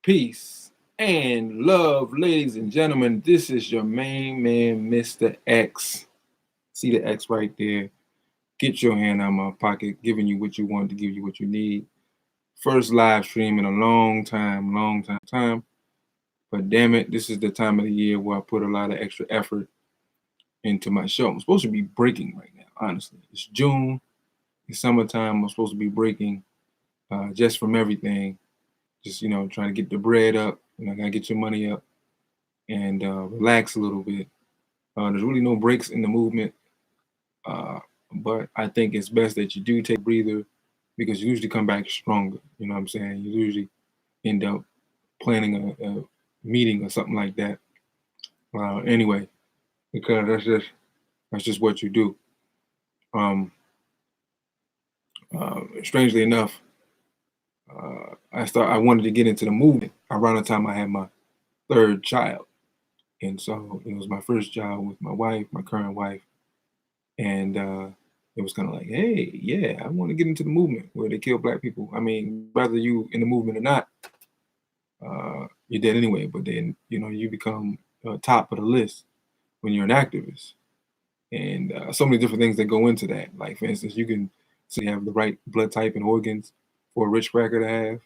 Peace and love, ladies and gentlemen. This is your main man, Mr. X. See the X right there. Get your hand out of my pocket, giving you what you want to give you what you need. First live stream in a long time. But damn it, this is the time of the year where I put a lot of extra effort into my show. I'm supposed to be breaking right now, honestly. It's June, it's summertime. I'm supposed to be breaking just from everything. Just, trying to get the bread up. Gotta get your money up and relax a little bit. There's really no breaks in the movement, but I think it's best that you do take a breather because you usually come back stronger. You know what I'm saying? You usually end up planning a meeting or something like that. Anyway, because that's just what you do. Um, Strangely enough, I wanted to get into the movement around the time I had my third child, and so it was my first child with my wife, my current wife, and it was kind of like, hey, yeah, I want to get into the movement where they kill black people. I mean, whether you in the movement or not, you're dead anyway. But then you become top of the list when you're an activist, and so many different things that go into that. Like for instance, you can say you have the right blood type and organs for a rich cracker to have,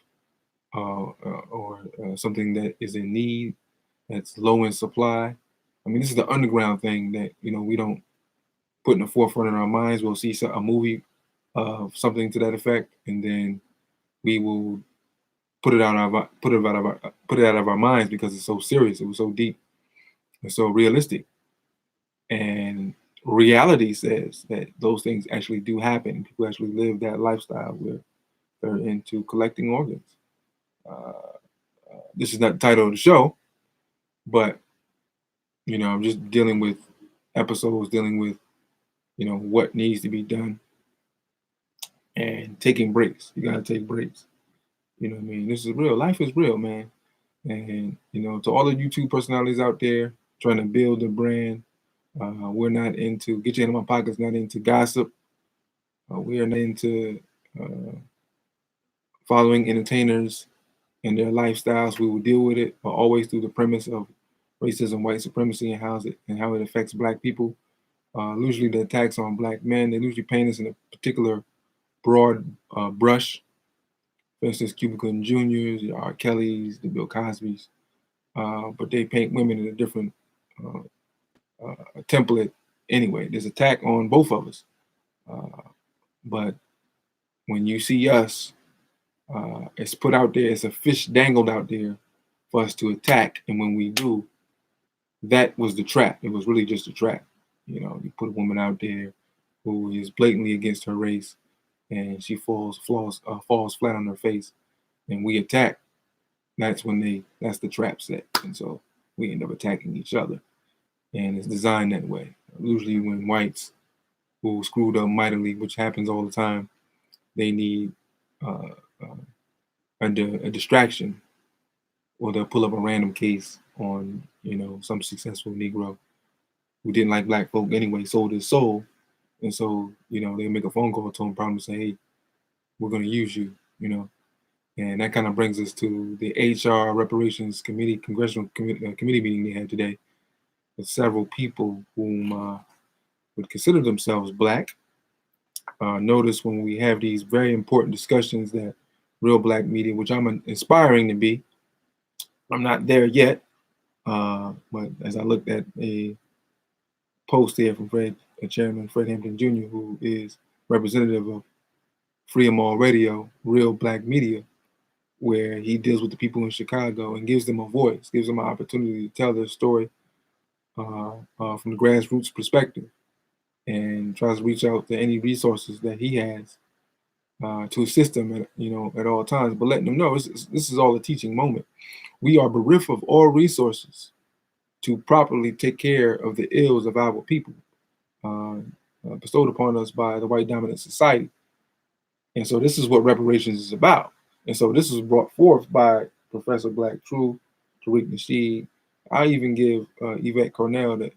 or something that is in need, that's low in supply. I mean, this is the underground thing that we don't put in the forefront in our minds. We'll see a movie of something to that effect, and then we will put it out of our minds because it's so serious. It was so deep and so realistic. And reality says that those things actually do happen. People actually live that lifestyle where they're into collecting organs. This is not the title of the show, but I'm just dealing with episodes, dealing with what needs to be done, and taking breaks. You gotta take breaks. You know what I mean? This is real. Life is real, man. And to all the YouTube personalities out there trying to build a brand, we're not into get your hand in my pockets. Not into gossip. We are not into uh, following entertainers and their lifestyles. We will deal with it, but always through the premise of racism, white supremacy, and how it affects Black people. Usually, the attacks on Black men, they usually paint us in a particular broad brush. For instance, Cuba Gooding Jr.'s, the R. Kelly's, the Bill Cosby's, but they paint women in a different uh, template. Anyway, there's attack on both of us. But when you see us, it's put out there, it's a fish dangled out there for us to attack. And when we do, that was the trap. It was really just a trap. You put a woman out there who is blatantly against her race, and she falls flat on her face, and we attack. That's the trap set, and so we end up attacking each other, and it's designed that way. Usually, when whites who screwed up mightily, which happens all the time, they need uh, uh, a distraction, or they'll pull up a random case on some successful Negro who didn't like Black folk anyway, sold his soul, and so they make a phone call to him, probably say, hey, we're going to use you, and that kind of brings us to the HR Reparations Committee, Committee meeting they had today with several people whom would consider themselves Black. Notice when we have these very important discussions that real Black media, which I'm inspiring to be, I'm not there yet, but as I looked at a post here from Chairman Fred Hampton Jr., who is representative of Freedom All Radio, real Black media, where he deals with the people in Chicago and gives them a voice, gives them an opportunity to tell their story from the grassroots perspective, and tries to reach out to any resources that he has to assist them at all times, but letting them know this is all a teaching moment. We are bereft of all resources to properly take care of the ills of our people bestowed upon us by the white dominant society. And so this is what reparations is about. And so this was brought forth by Professor Black True, Tariq Nasheed. I even give Yvette Cornell that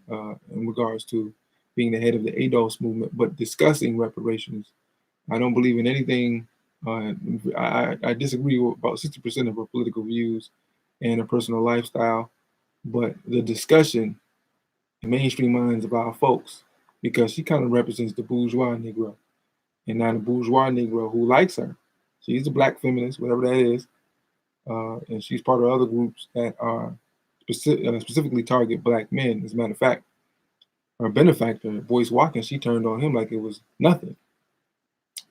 in regards to being the head of the ADOS movement, but discussing reparations. I don't believe in anything. I disagree with about 60% of her political views, and her personal lifestyle, but the discussion in mainstream minds of our folks, because she kind of represents the bourgeois Negro, and not a bourgeois Negro who likes her. She's a black feminist, whatever that is, and she's part of other groups that are specifically target black men. As a matter of fact, her benefactor, Boyce Watkins, she turned on him like it was nothing.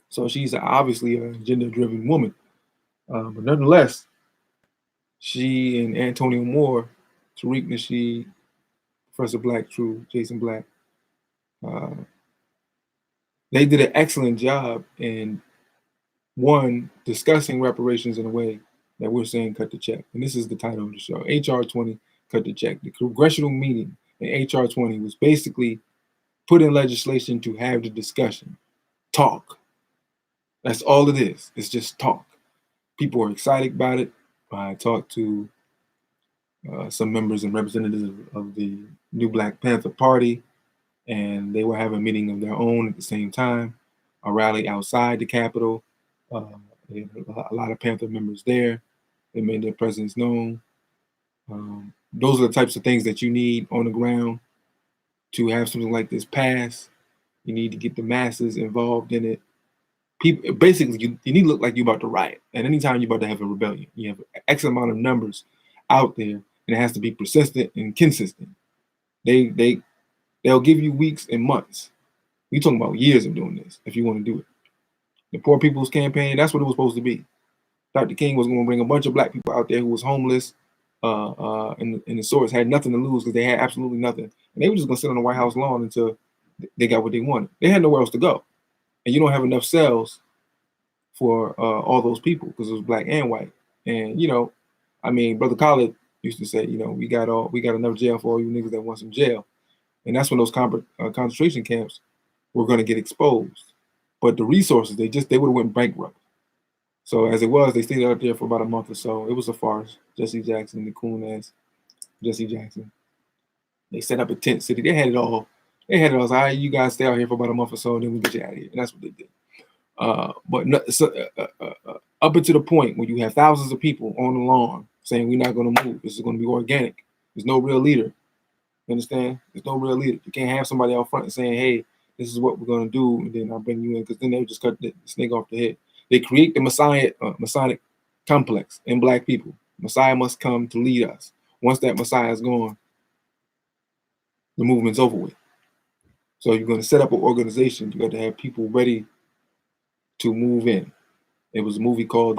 So she's obviously a gender-driven woman. But nonetheless, she and Antonio Moore, Tariq Nasheed, Professor Black, True, Jason Black, uh, they did an excellent job in, one, discussing reparations in a way that we're saying cut the check. And this is the title of the show, HR 20, cut the check. The congressional meeting in HR 20 was basically put in legislation to have the discussion, talk. That's all it is. It's just talk. People are excited about it. I talked to some members and representatives of the new Black Panther Party, and they were having a meeting of their own at the same time, a rally outside the Capitol. A lot of Panther members there. They made their presence known. Those are the types of things that you need on the ground to have something like this pass. You need to get the masses involved in it. People, basically, you need to look like you're about to riot. And anytime you're about to have a rebellion, you have X amount of numbers out there, and it has to be persistent and consistent. They'll give you weeks and months. We're talking about years of doing this if you want to do it. The Poor People's Campaign, that's what it was supposed to be. Dr. King was going to bring a bunch of black people out there who was homeless, and the sorts had nothing to lose because they had absolutely nothing. And they were just going to sit on the White House lawn until they got what they wanted. They had nowhere else to go. And you don't have enough cells for all those people because it was black and white. And, I mean, Brother Khaled used to say, we got enough jail for all you niggas that want some jail. And that's when those concentration camps were going to get exposed. But the resources, they would have went bankrupt. So as it was, they stayed out there for about a month or so. It was a farce. Jesse Jackson, the coon ass Jesse Jackson. They set up a tent city. They had it all. They had it all. All right, you guys stay out here for about a month or so, and then we get you out of here. And that's what they did. Up until the point where you have thousands of people on the lawn saying we're not going to move. This is going to be organic. There's no real leader. You understand? There's no real leader. You can't have somebody out front saying, hey, this is what we're going to do, and then I'll bring you in, because then they would just cut the snake off the head. They create the Masonic complex in black people. Messiah must come to lead us. Once that Messiah is gone, the movement's over with. So you're going to set up an organization. You got to have people ready to move in. It was a movie called,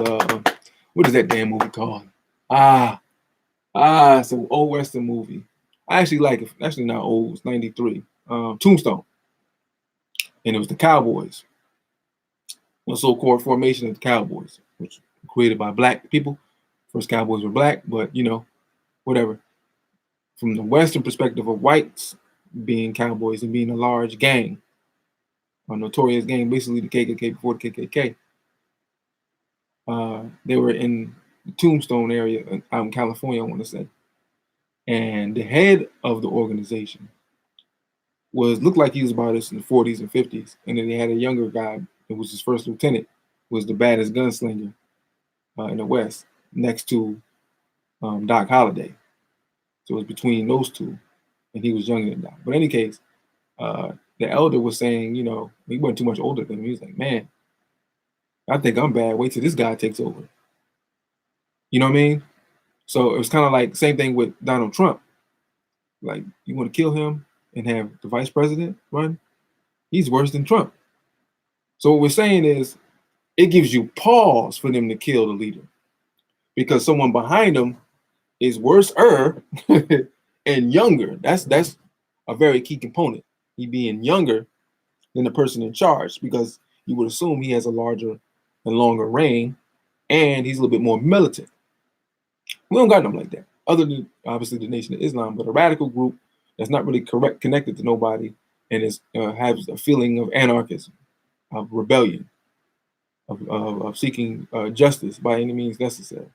what is that damn movie called? It's an old Western movie. I actually like it. Actually not old, it's 93. Tombstone. And it was the Cowboys. The so-called formation of the Cowboys, which was created by black people. First Cowboys were black, but whatever. From the Western perspective of whites being cowboys and being a large gang, a notorious gang, basically the KKK before the KKK. They were in the Tombstone area out in California, I want to say. And the head of the organization looked like he was about us in the 40s and 50s. And then they had a younger guy, it was his first lieutenant, was the baddest gunslinger in the West, next to Doc Holliday. So it was between those two, and he was younger than Doc. But in any case, the elder was saying, he wasn't too much older than him. He was like, man, I think I'm bad. Wait till this guy takes over. You know what I mean? So it was kind of like same thing with Donald Trump. Like, you want to kill him and have the vice president run? He's worse than Trump. So what we're saying is, it gives you pause for them to kill the leader, because someone behind them is worse-er and younger. That's a very key component. He being younger than the person in charge, because you would assume he has a larger and longer reign, and he's a little bit more militant. We don't got them like that, other than obviously the Nation of Islam, but a radical group that's not really connected to nobody, and has a feeling of anarchism, of rebellion, of seeking justice by any means necessary.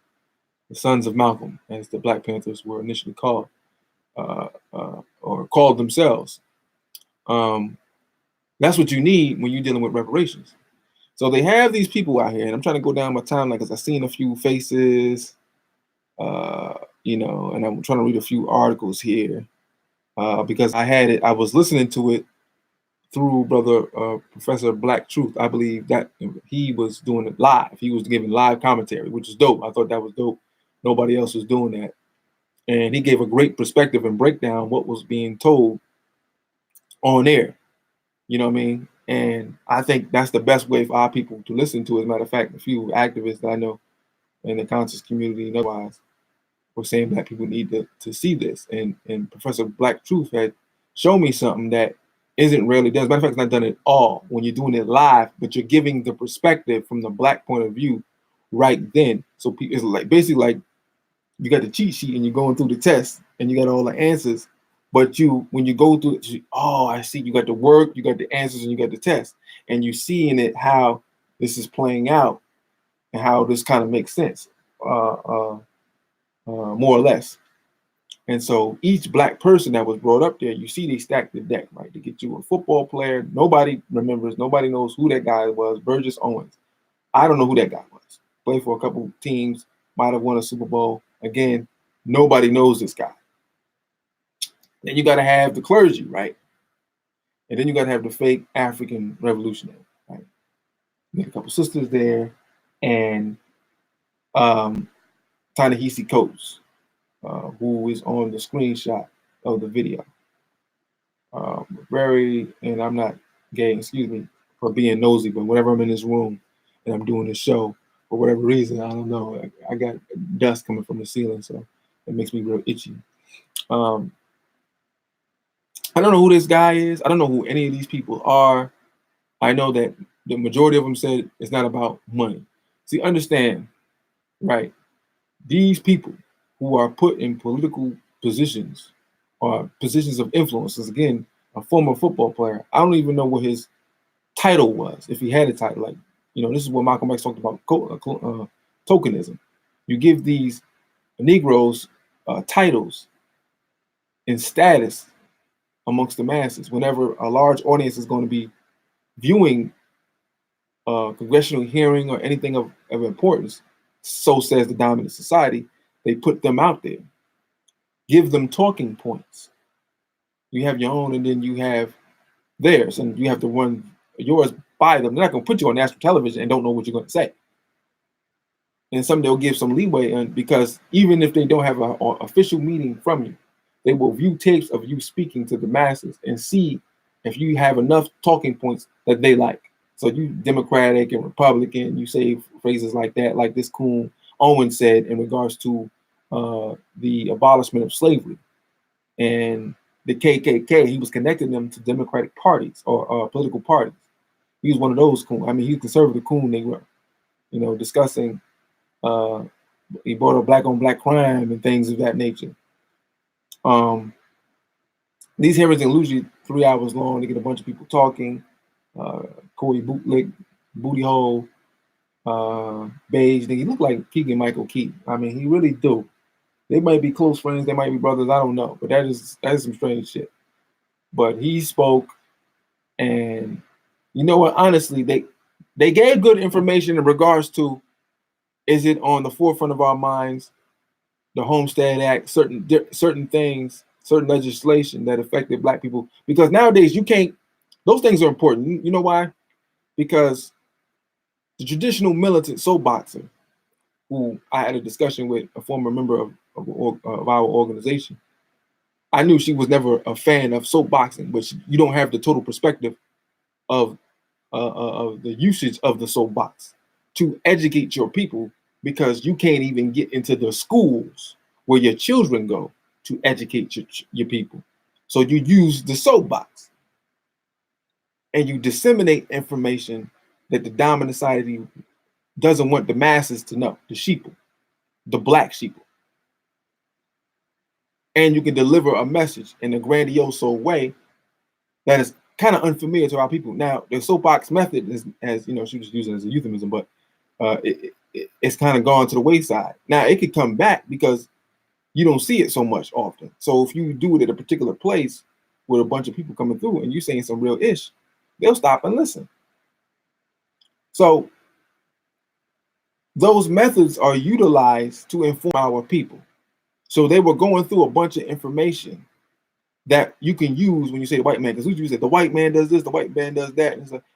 The Sons of Malcolm, as the Black Panthers were initially called, or called themselves. That's what you need when you're dealing with reparations. So they have these people out here, and I'm trying to go down my timeline because I've seen a few faces. And I'm trying to read a few articles here because I was listening to it through brother Professor Black Truth. I believe that he was doing it live. He was giving live commentary, which is dope. I thought that was dope. Nobody else was doing that. And he gave a great perspective and breakdown what was being told on air. You know what I mean? And I think that's the best way for our people to listen to it. As a matter of fact, a few activists that I know in the conscious community and otherwise were saying Black people need to see this. And Professor Black Truth had shown me something that isn't rarely done. As a matter of fact, it's not done at all when you're doing it live, but you're giving the perspective from the Black point of view right then. So it's like basically like you got the cheat sheet and you're going through the test and you got all the answers. But when you go through it, oh, I see, you got the work, you got the answers, and you got the test. And you see in it how this is playing out and how this kind of makes sense, more or less. And so each Black person that was brought up there, you see they stacked the deck, right? To get you a football player. Nobody remembers, nobody knows who that guy was, Burgess Owens. I don't know who that guy was. Played for a couple teams, might have won a Super Bowl. Again, nobody knows this guy. Then you got to have the clergy, right? And then you got to have the fake African revolutionary, right? You got a couple sisters there, and Ta-Nehisi Coates, who is on the screenshot of the video. And I'm not gay, excuse me for being nosy, but whenever I'm in this room and I'm doing this show, for whatever reason, I don't know, I got dust coming from the ceiling, so it makes me real itchy. I don't know who this guy is. I don't know who any of these people are. I know that the majority of them said it's not about money. See, understand, right? These people who are put in political positions or positions of influence, as again, a former football player. I don't even know what his title was, if he had a title. Like, this is what Malcolm X talked about, tokenism. You give these Negroes titles and status amongst the masses. Whenever a large audience is going to be viewing a congressional hearing or anything of importance, so says the dominant society, they put them out there. Give them talking points. You have your own, and then you have theirs, and you have to run yours by them. They're not going to put you on national television and don't know what you're going to say. And some they'll give some leeway, because even if they don't have an official meeting from you, they will view tapes of you speaking to the masses and see if you have enough talking points that they like. So you Democratic and Republican, you say phrases like that, like this coon Owen said in regards to the abolishment of slavery and the KKK. He was connecting them to Democratic parties or political parties. He was one of those coon. I mean, he's conservative coon. They were, discussing. He brought up black on black crime and things of that nature. These hearings are usually 3 hours long. They get a bunch of people talking. Corey Bootlick, Booty Hole, Beige. He look like Keegan Michael Key. I mean, he really do. They might be close friends. They might be brothers. I don't know. But that is some strange shit. But he spoke, and you know what? Honestly, they gave good information in regards to, is it on the forefront of our minds, the Homestead Act, certain things, certain legislation that affected Black people? Because nowadays you can't. Those things are important. You know why? Because the traditional militant soapboxer, who I had a discussion with, a former member of our organization, I knew she was never a fan of soapboxing, but you don't have the total perspective of the usage of the soapbox to educate your people, because you can't even get into the schools where your children go to educate your people. So you use the soapbox and you disseminate information that the dominant society doesn't want the masses to know, the sheeple, the Black sheeple. And you can deliver a message in a grandiose way that is kind of unfamiliar to our people. Now, the soapbox method is, as she was using as a euphemism, but it's kind of gone to the wayside. Now, it could come back because you don't see it so much often. So if you do it at a particular place with a bunch of people coming through and you saying some real ish, they'll stop and listen. So Those methods are utilized to inform our people. So they were going through a bunch of information that you can use when you say the white man, because we say the white man does this, the white man does that,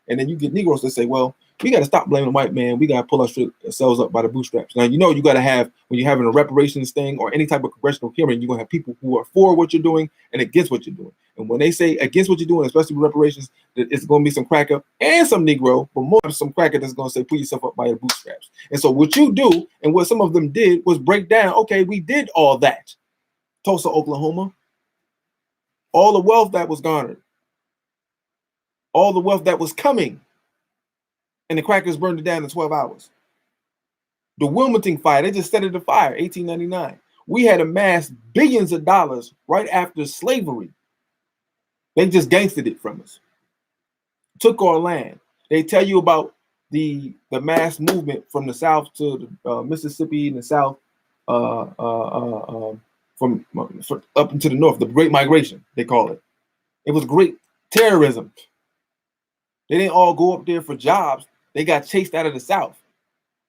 and then you get Negroes to say, well, we got to stop blaming the white man. We got to pull ourselves up by the bootstraps. Now, you got to have, when you're having a reparations thing or any type of congressional hearing, you're going to have people who are for what you're doing and against what you're doing. And when they say against what you're doing, especially with reparations, it's going to be some cracker and some Negro, but more some cracker that's going to say, pull yourself up by your bootstraps. And so what you do, and what some of them did, was break down, okay, we did all that. Tulsa, Oklahoma, all the wealth that was garnered, all the wealth that was coming, and the crackers burned it down in 12 hours. The Wilmington fire, they just set it afire, 1899. We had amassed billions of dollars right after slavery. They just gangstered it from us, took our land. They tell you about the mass movement from the South to the Mississippi and the South, from up into the North, the Great Migration, they call it. It was great terrorism. They didn't all go up there for jobs. They got chased out of the South.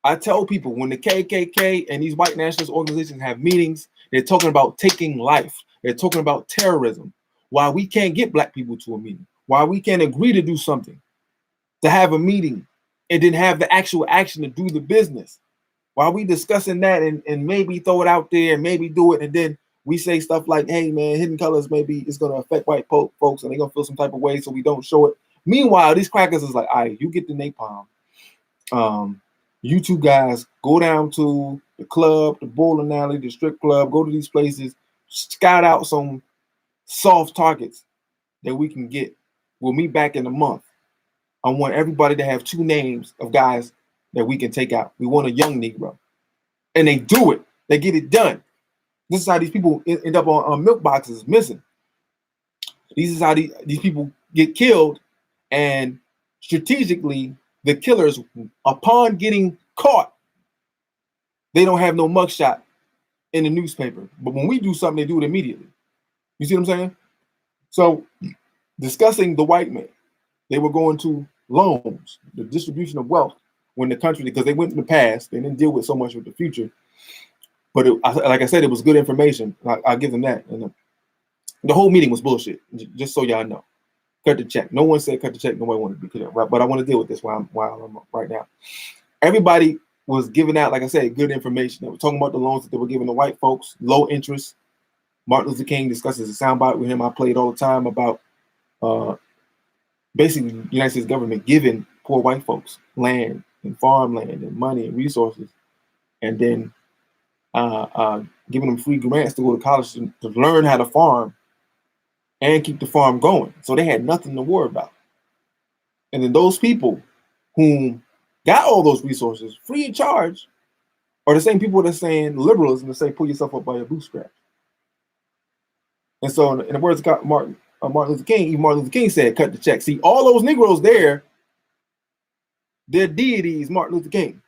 I tell people, when the KKK and these white nationalist organizations have meetings, they're talking about taking life. They're talking about terrorism. Why we can't get black people to a meeting. Why we can't agree to do something, to have a meeting, and then have the actual action to do the business. Why we discussing that and maybe throw it out there and maybe do it, and then we say stuff like, hey man, hidden colors, maybe it's going to affect white folks and they're going to feel some type of way, so we don't show it. Meanwhile, these crackers is like, all right, you get the napalm. You two guys go down to the club, the bowling alley, the strip club, go to these places, scout out some soft targets that we can get. We'll meet back in a month. I want everybody to have 2 names of guys that we can take out. We want a young Negro. And they do it. They get it done. This is how these people end up on milk boxes missing. This is how these people get killed. And strategically, the killers, upon getting caught, they don't have no mugshot in the newspaper. But when we do something, they do it immediately. You see what I'm saying? So, discussing the white man, they were going to loans, the distribution of wealth, when the country, because they went in the past, they didn't deal with so much with the future. But like I said, it was good information. I'll give them that. And the whole meeting was bullshit, just so y'all know. Cut the check. No one said cut the check. Nobody wanted to be clear, right? But I want to deal with this while I'm right now. Everybody was giving out, like I said, good information. They were talking about the loans that they were giving to white folks, low interest. Martin Luther King discusses a soundbite with him I played all the time about basically the United States government giving poor white folks land and farmland and money and resources, and then giving them free grants to go to college to learn how to farm and keep the farm going. So they had nothing to worry about. And then those people who got all those resources free of charge are the same people that are saying liberalism to say pull yourself up by your bootstraps. And so in the words of Martin Luther King, even Martin Luther King said, cut the check. See, all those Negroes there, their deity is Martin Luther King.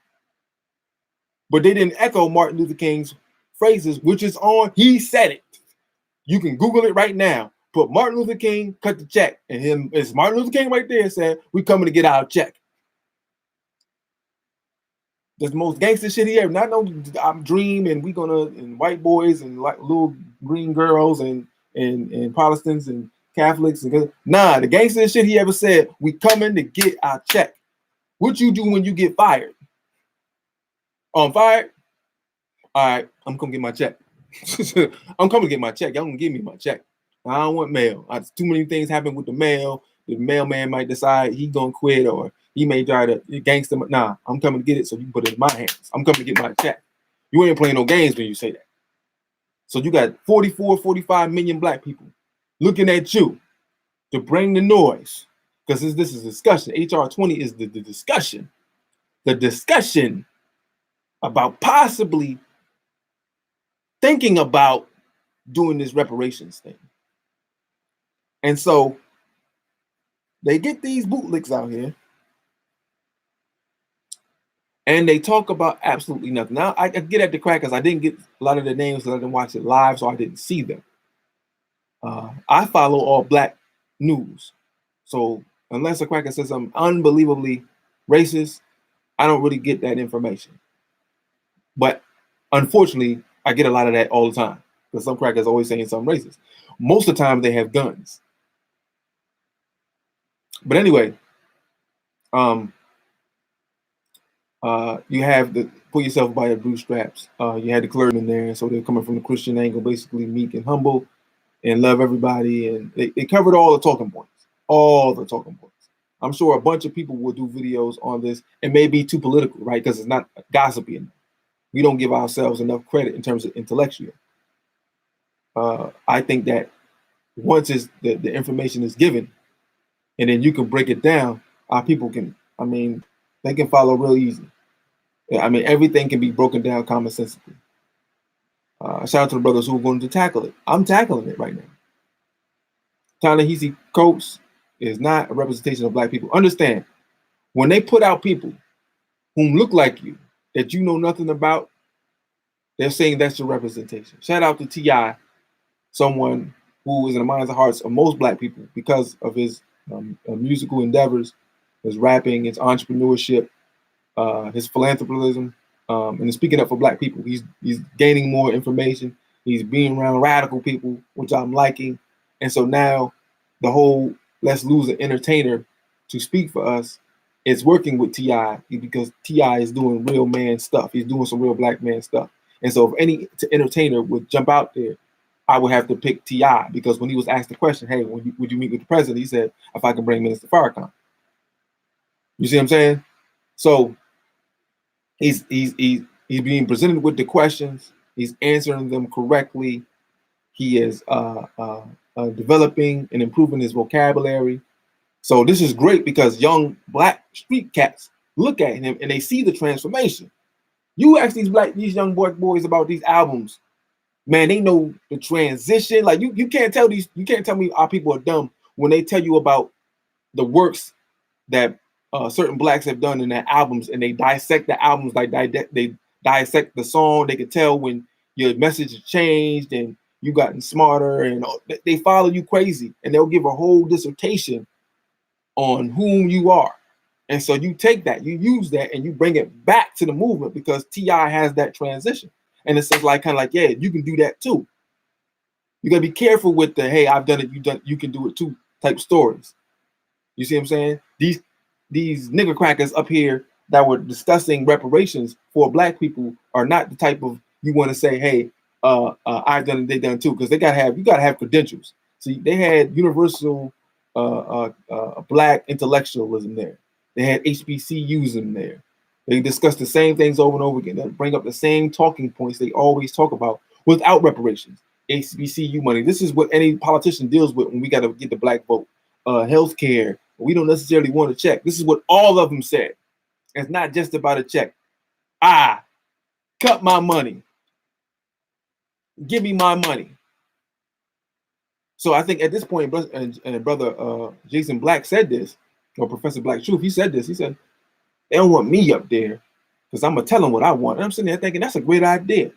But they didn't echo Martin Luther King's phrases, which is on, he said it. You can Google it right now. Put Martin Luther King, cut the check. And it's Martin Luther King right there said, we coming to get our check. That's the most gangster shit he ever. Not no dream and we gonna, and white boys and like little green girls and Protestants and Catholics and nah, the gangster shit he ever said, we coming to get our check. What you do when you get fired? I'm fired? All right, I'm gonna get my check. I'm coming to get my check. Y'all gonna give me my check. I don't want mail. Too many things happen with the mail. The mailman might decide he gonna quit, or he may try to gangster. Nah, I'm coming to get it, so you can put it in my hands. I'm coming to get my check. You ain't playing no games when you say that. So you got 44, 45 million black people looking at you to bring the noise, because this is discussion. HR 20 is the discussion. The discussion about possibly thinking about doing this reparations thing. And so they get these bootlicks out here and they talk about absolutely nothing. Now I get at the crackers. I didn't get a lot of the names because I didn't watch it live, so I didn't see them. I follow all black news. So unless a cracker says something unbelievably racist, I don't really get that information. But unfortunately, I get a lot of that all the time because some crackers always saying something racist. Most of the time, they have guns. But anyway, um, you have the pull yourself by your bootstraps. You had the clergymen there, so they're coming from the Christian angle, basically meek and humble, and love everybody, and they covered all the talking points, all the talking points. I'm sure a bunch of people will do videos on this. It may be too political, right? Because it's not gossipy enough. We don't give ourselves enough credit in terms of intellectual. I think that once the information is given, and then you can break it down, our people can. I mean, they can follow real easy. I mean, everything can be broken down common sensically. Shout out to the brothers who are going to tackle it. I'm tackling it right now. Ta-Nehisi Coates is not a representation of black people. Understand, when they put out people whom look like you, that you know nothing about, they're saying that's your representation. Shout out to T.I., someone who is in the minds and hearts of most black people because of his musical endeavors, his rapping, his entrepreneurship, his philanthropism, and speaking up for black people. He's gaining more information. He's being around radical people, which I'm liking. And so now the whole let's lose an entertainer to speak for us is working with T.I. because T.I. is doing real man stuff. He's doing some real black man stuff. And so if any entertainer would jump out there, I would have to pick T.I. because when he was asked the question, hey, would you meet with the president? He said, if I can bring Minister Farrakhan. You see what I'm saying? So he's being presented with the questions. He's answering them correctly. He is developing and improving his vocabulary. So this is great because young black street cats look at him and they see the transformation. You ask these young boys about these albums, man, they know the transition. Like you can't tell me our people are dumb when they tell you about the works that certain blacks have done in their albums, and they dissect the albums, like they dissect the song. They can tell when your message has changed and you gotten smarter, and they follow you crazy, and they'll give a whole dissertation on whom you are. And so you take that, you use that, and you bring it back to the movement because T.I. has that transition. And it's just like kind of like, yeah, you can do that too. You gotta be careful with the hey, I've done it, you can do it too type stories. You see what I'm saying? These nigger crackers up here that were discussing reparations for black people are not the type of you want to say, hey, I've done it, they done too, because you gotta have credentials. See, they had universal black intellectualism there. They had HBCUs in there. They discussed the same things over and over again. They bring up the same talking points they always talk about without reparations. HBCU money. This is what any politician deals with when we got to get the black vote. Healthcare. We don't necessarily want a check. This is what all of them said. It's not just about a check. Cut my money. Give me my money. So I think at this point, and brother Jason Black said this, or Professor Black Truth, he said this. He said, they don't want me up there because I'm going to tell them what I want. And I'm sitting there thinking, that's a great idea.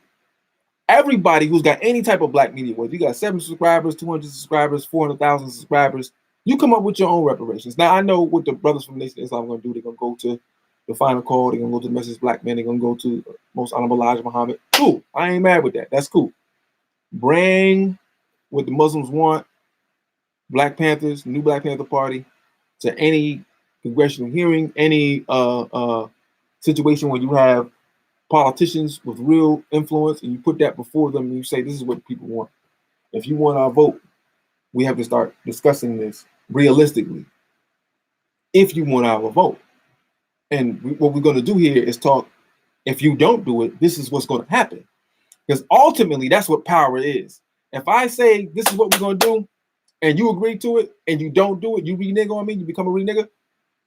Everybody who's got any type of black media, whether you got 7 subscribers, 200 subscribers, 400,000 subscribers, you come up with your own reparations. Now, I know what the brothers from Nation Islam are going to do. They're going to go to the final call. They're going to go to the message black men. They're going to go to most honorable Elijah Muhammad. Cool. I ain't mad with that. That's cool. Bring what the Muslims want, Black Panthers, new Black Panther Party, to any congressional hearing, any situation where you have politicians with real influence and you put that before them and you say, this is what people want. If you want our vote, we have to start discussing this realistically. If you want our vote. And what we're going to do here is talk, if you don't do it, this is what's going to happen. Because ultimately, that's what power is. If I say, this is what we're going to do, and you agree to it, and you don't do it, you renege on me, you become a renegger,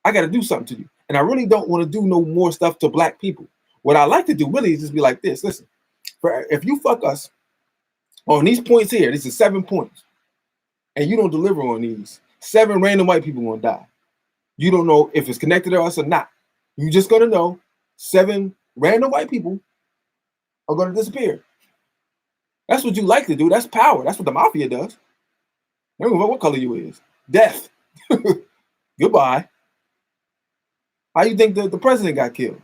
I got to do something to you. And I really don't want to do no more stuff to black people. What I like to do really is just be like this. Listen, if you fuck us on these points here, this is 7 points, and you don't deliver on these, 7 random white people going to die. You don't know if it's connected to us or not. You're just going to know 7 random white people are going to disappear. That's what you like to do. That's power. That's what the mafia does. I don't know what color you is. Death. Goodbye. How you think the president got killed?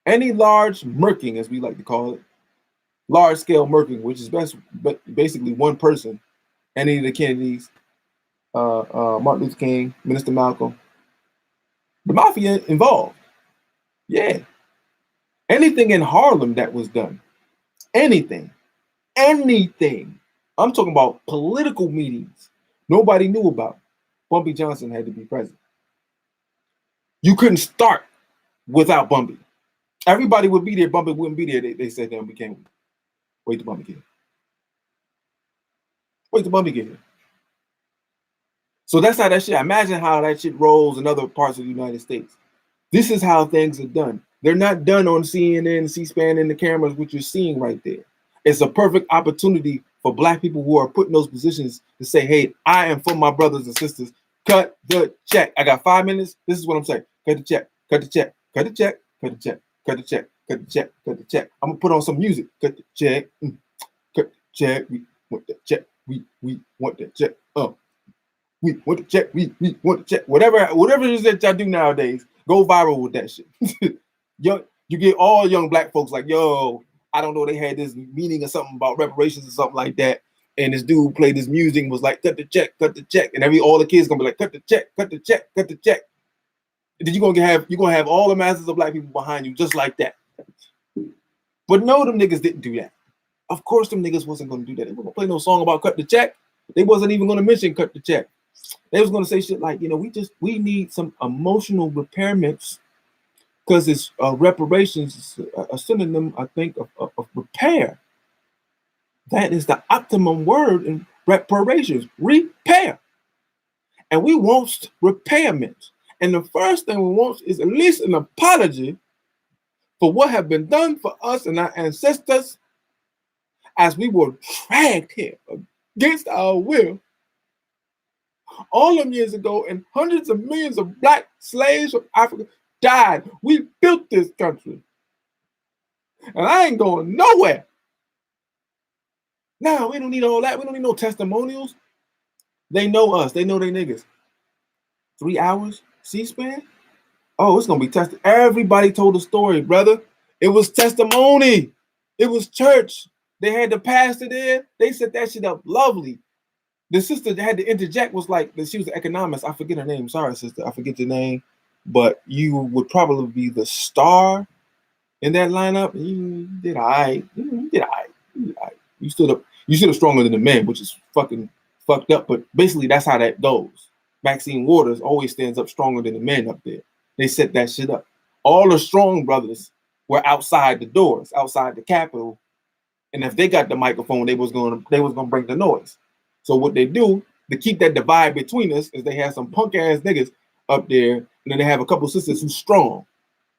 Any large murking, as we like to call it, large scale murking, which is basically one person, any of the Kennedys, Martin Luther King, Minister Malcolm, the mafia involved. Yeah. Anything in Harlem that was done, anything. I'm talking about political meetings nobody knew about. Bumpy Johnson had to be present. You couldn't start without Bumpy. Everybody would be there. Bumpy wouldn't be there. They said, "Damn, we can't wait till Bumpy get here. Wait till Bumpy get here." So that's how that shit. Imagine how that shit rolls in other parts of the United States. This is how things are done. They're not done on CNN, C-SPAN, and the cameras, which you're seeing right there. It's a perfect opportunity for Black people who are put in those positions to say, hey, I am for my brothers and sisters. Cut the check. I got 5 minutes. This is what I'm saying. Cut the check. Cut the check. Cut the check. Cut the check. Cut the check. Cut the check. Cut the check. I'm going to put on some music. Cut the check. Cut the check. We want the check. We want the check. We want the check. We want the check. Whatever it is that y'all do nowadays, go viral with that shit. You get all young Black folks like, yo, I don't know, they had this meaning or something about reparations or something like that. And this dude played this music and was like, cut the check. And all the kids gonna be like, cut the check. Then you're gonna have all the masses of Black people behind you just like that. But no, them niggas didn't do that. Of course, them niggas wasn't gonna do that. They weren't gonna play no song about cut the check. They wasn't even gonna mention cut the check. They was gonna say shit like, we need some emotional repairments, because it's reparations, a synonym, I think, of repair. That is the optimum word in reparations, repair. And we want repairment. And the first thing we want is at least an apology for what have been done for us and our ancestors as we were dragged here against our will all them years ago, and hundreds of millions of Black slaves from Africa died. We built this country. And I ain't going nowhere. No, we don't need all that. We don't need no testimonials. They know us. They know they niggas. 3 hours, C-SPAN? Oh, it's going to be tested. Everybody told a story, brother. It was testimony. It was church. They had the pastor there. They set that shit up lovely. The sister that had to interject was like, she was an economist. I forget her name. Sorry, sister. I forget your name. But you would probably be the star in that lineup. You did all right. You did all right. You stood up stronger than the men, which is fucking fucked up. But basically, that's how that goes. Maxine Waters always stands up stronger than the men up there. They set that shit up. All the strong brothers were outside the doors, outside the Capitol. And if they got the microphone, they was gonna bring the noise. So what they do to keep that divide between us is they have some punk ass niggas up there, and then they have a couple sisters who's strong.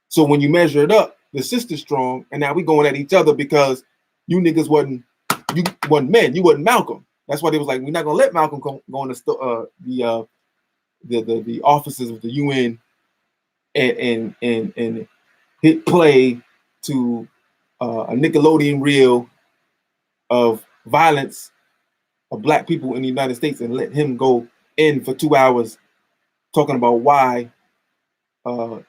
So when you measure it up, the sister's strong, and now we going at each other because you niggas wasn't men, you wasn't Malcolm. That's why they was like, we're not gonna let Malcolm go in the offices of the UN and hit play to a Nickelodeon reel of violence of Black people in the United States and let him go in for 2 hours talking about why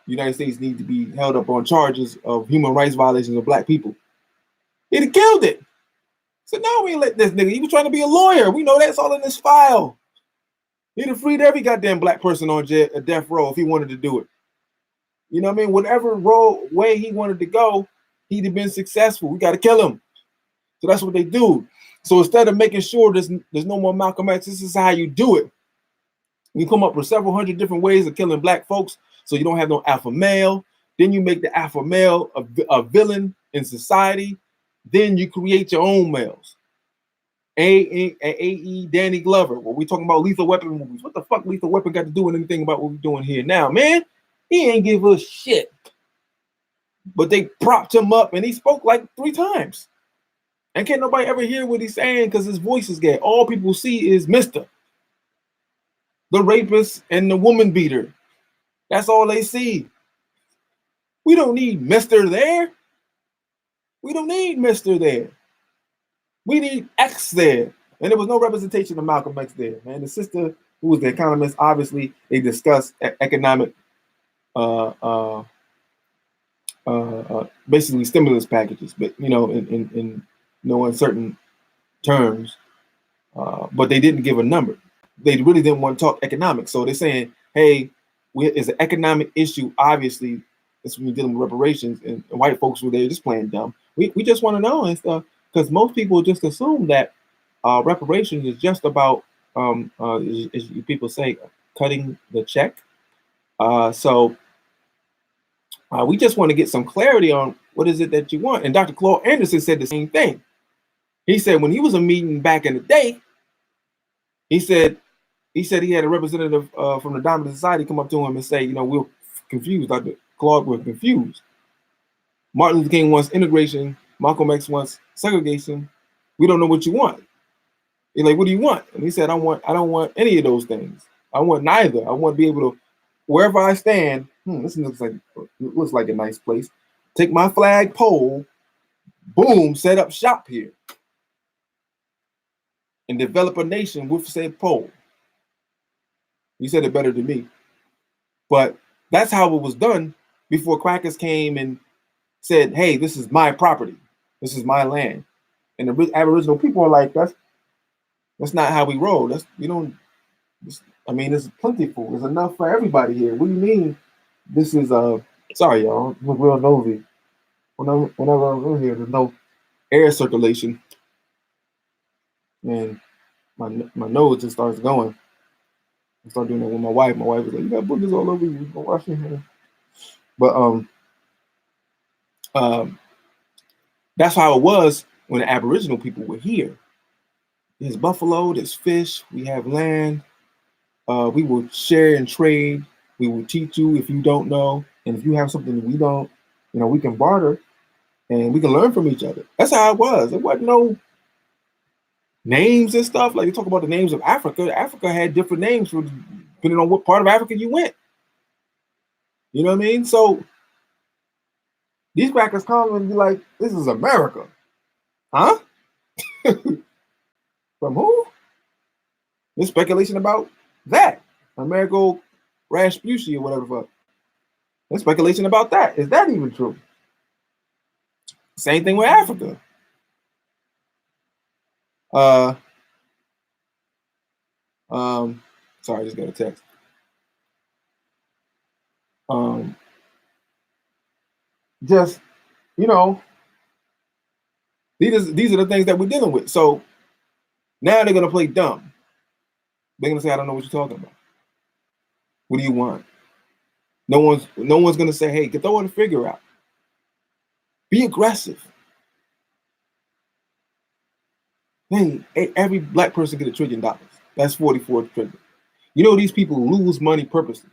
United States need to be held up on charges of human rights violations of Black people. He'd have killed it. So no, we ain't let this nigga. He was trying to be a lawyer. We know that's all in this file. He'd have freed every goddamn Black person on death row if he wanted to do it. You know what I mean? Whatever way he wanted to go, he'd have been successful. We got to kill him. So that's what they do. So instead of making sure there's no more Malcolm X, this is how you do it. You come up with several hundred different ways of killing Black folks, so you don't have no alpha male. Then you make the alpha male a villain in society. Then you create your own males. A.E. Danny Glover. Well, we talking about Lethal Weapon movies. What the fuck Lethal Weapon got to do with anything about what we're doing here now, man? He ain't give a shit. But they propped him up, and he spoke like 3 times. And can't nobody ever hear what he's saying because his voice is gay. All people see is Mr. the rapist and the woman beater. That's all they see. We don't need Mr. there. We don't need Mr. there. We need X there. And there was no representation of Malcolm X there, man. The sister who was the economist, obviously, they discussed economic basically stimulus packages, but in no uncertain terms. But they didn't give a number. They really didn't want to talk economics. So they're saying, hey, it's an economic issue. Obviously, it's when you're dealing with reparations, and white folks were there just playing dumb. We just want to know and stuff, because most people just assume that reparations is just about, as people say, cutting the check. So we just want to get some clarity on what is it that you want. And Dr. Claude Anderson said the same thing. He said when he was a meeting back in the day, he said he had a representative from the Diamond Society come up to him and say, we're confused. Dr. Claude, we're confused. Martin Luther King wants integration. Malcolm X wants segregation. We don't know what you want. He's like, what do you want? And he said, I don't want any of those things. I want neither. I want to be able to, wherever I stand, this looks like a nice place. Take my flag pole, boom, set up shop here, and develop a nation with said pole. You said it better than me. But that's how it was done before crackers came and said, hey, this is my property. This is my land. And the Aboriginal people are like, that's not how we roll. It's plentiful. There's enough for everybody here. What do you mean? This is sorry, y'all. I'm real nosy. Whenever I'm in here, there's no air circulation, and my nose just starts going. I start doing that with my wife. My wife is like, "You got boogers all over you. Go wash your hands." But that's how it was when the Aboriginal people were here. There's buffalo. There's fish. We have land. We will share and trade. We will teach you if you don't know, and if you have something that we don't, we can barter, and we can learn from each other. That's how it was. It wasn't no names and stuff. Like you talk about the names of Africa. Africa had different names depending on what part of Africa you went. You know what I mean? So these crackers come and be like, "This is America, huh?" From who? There's speculation about that. Amerigo Rasputia or whatever. There's speculation about that. Is that even true? Same thing with Africa. Sorry, I just got a text. Just, these are the things that we're dealing with. So now they're gonna play dumb. They're gonna say, I don't know what you're talking about. What do you want? No one's gonna say, hey, get throw the figure out. Be aggressive. Hey, every black person get $1 trillion. That's 44 trillion. These people lose money purposely.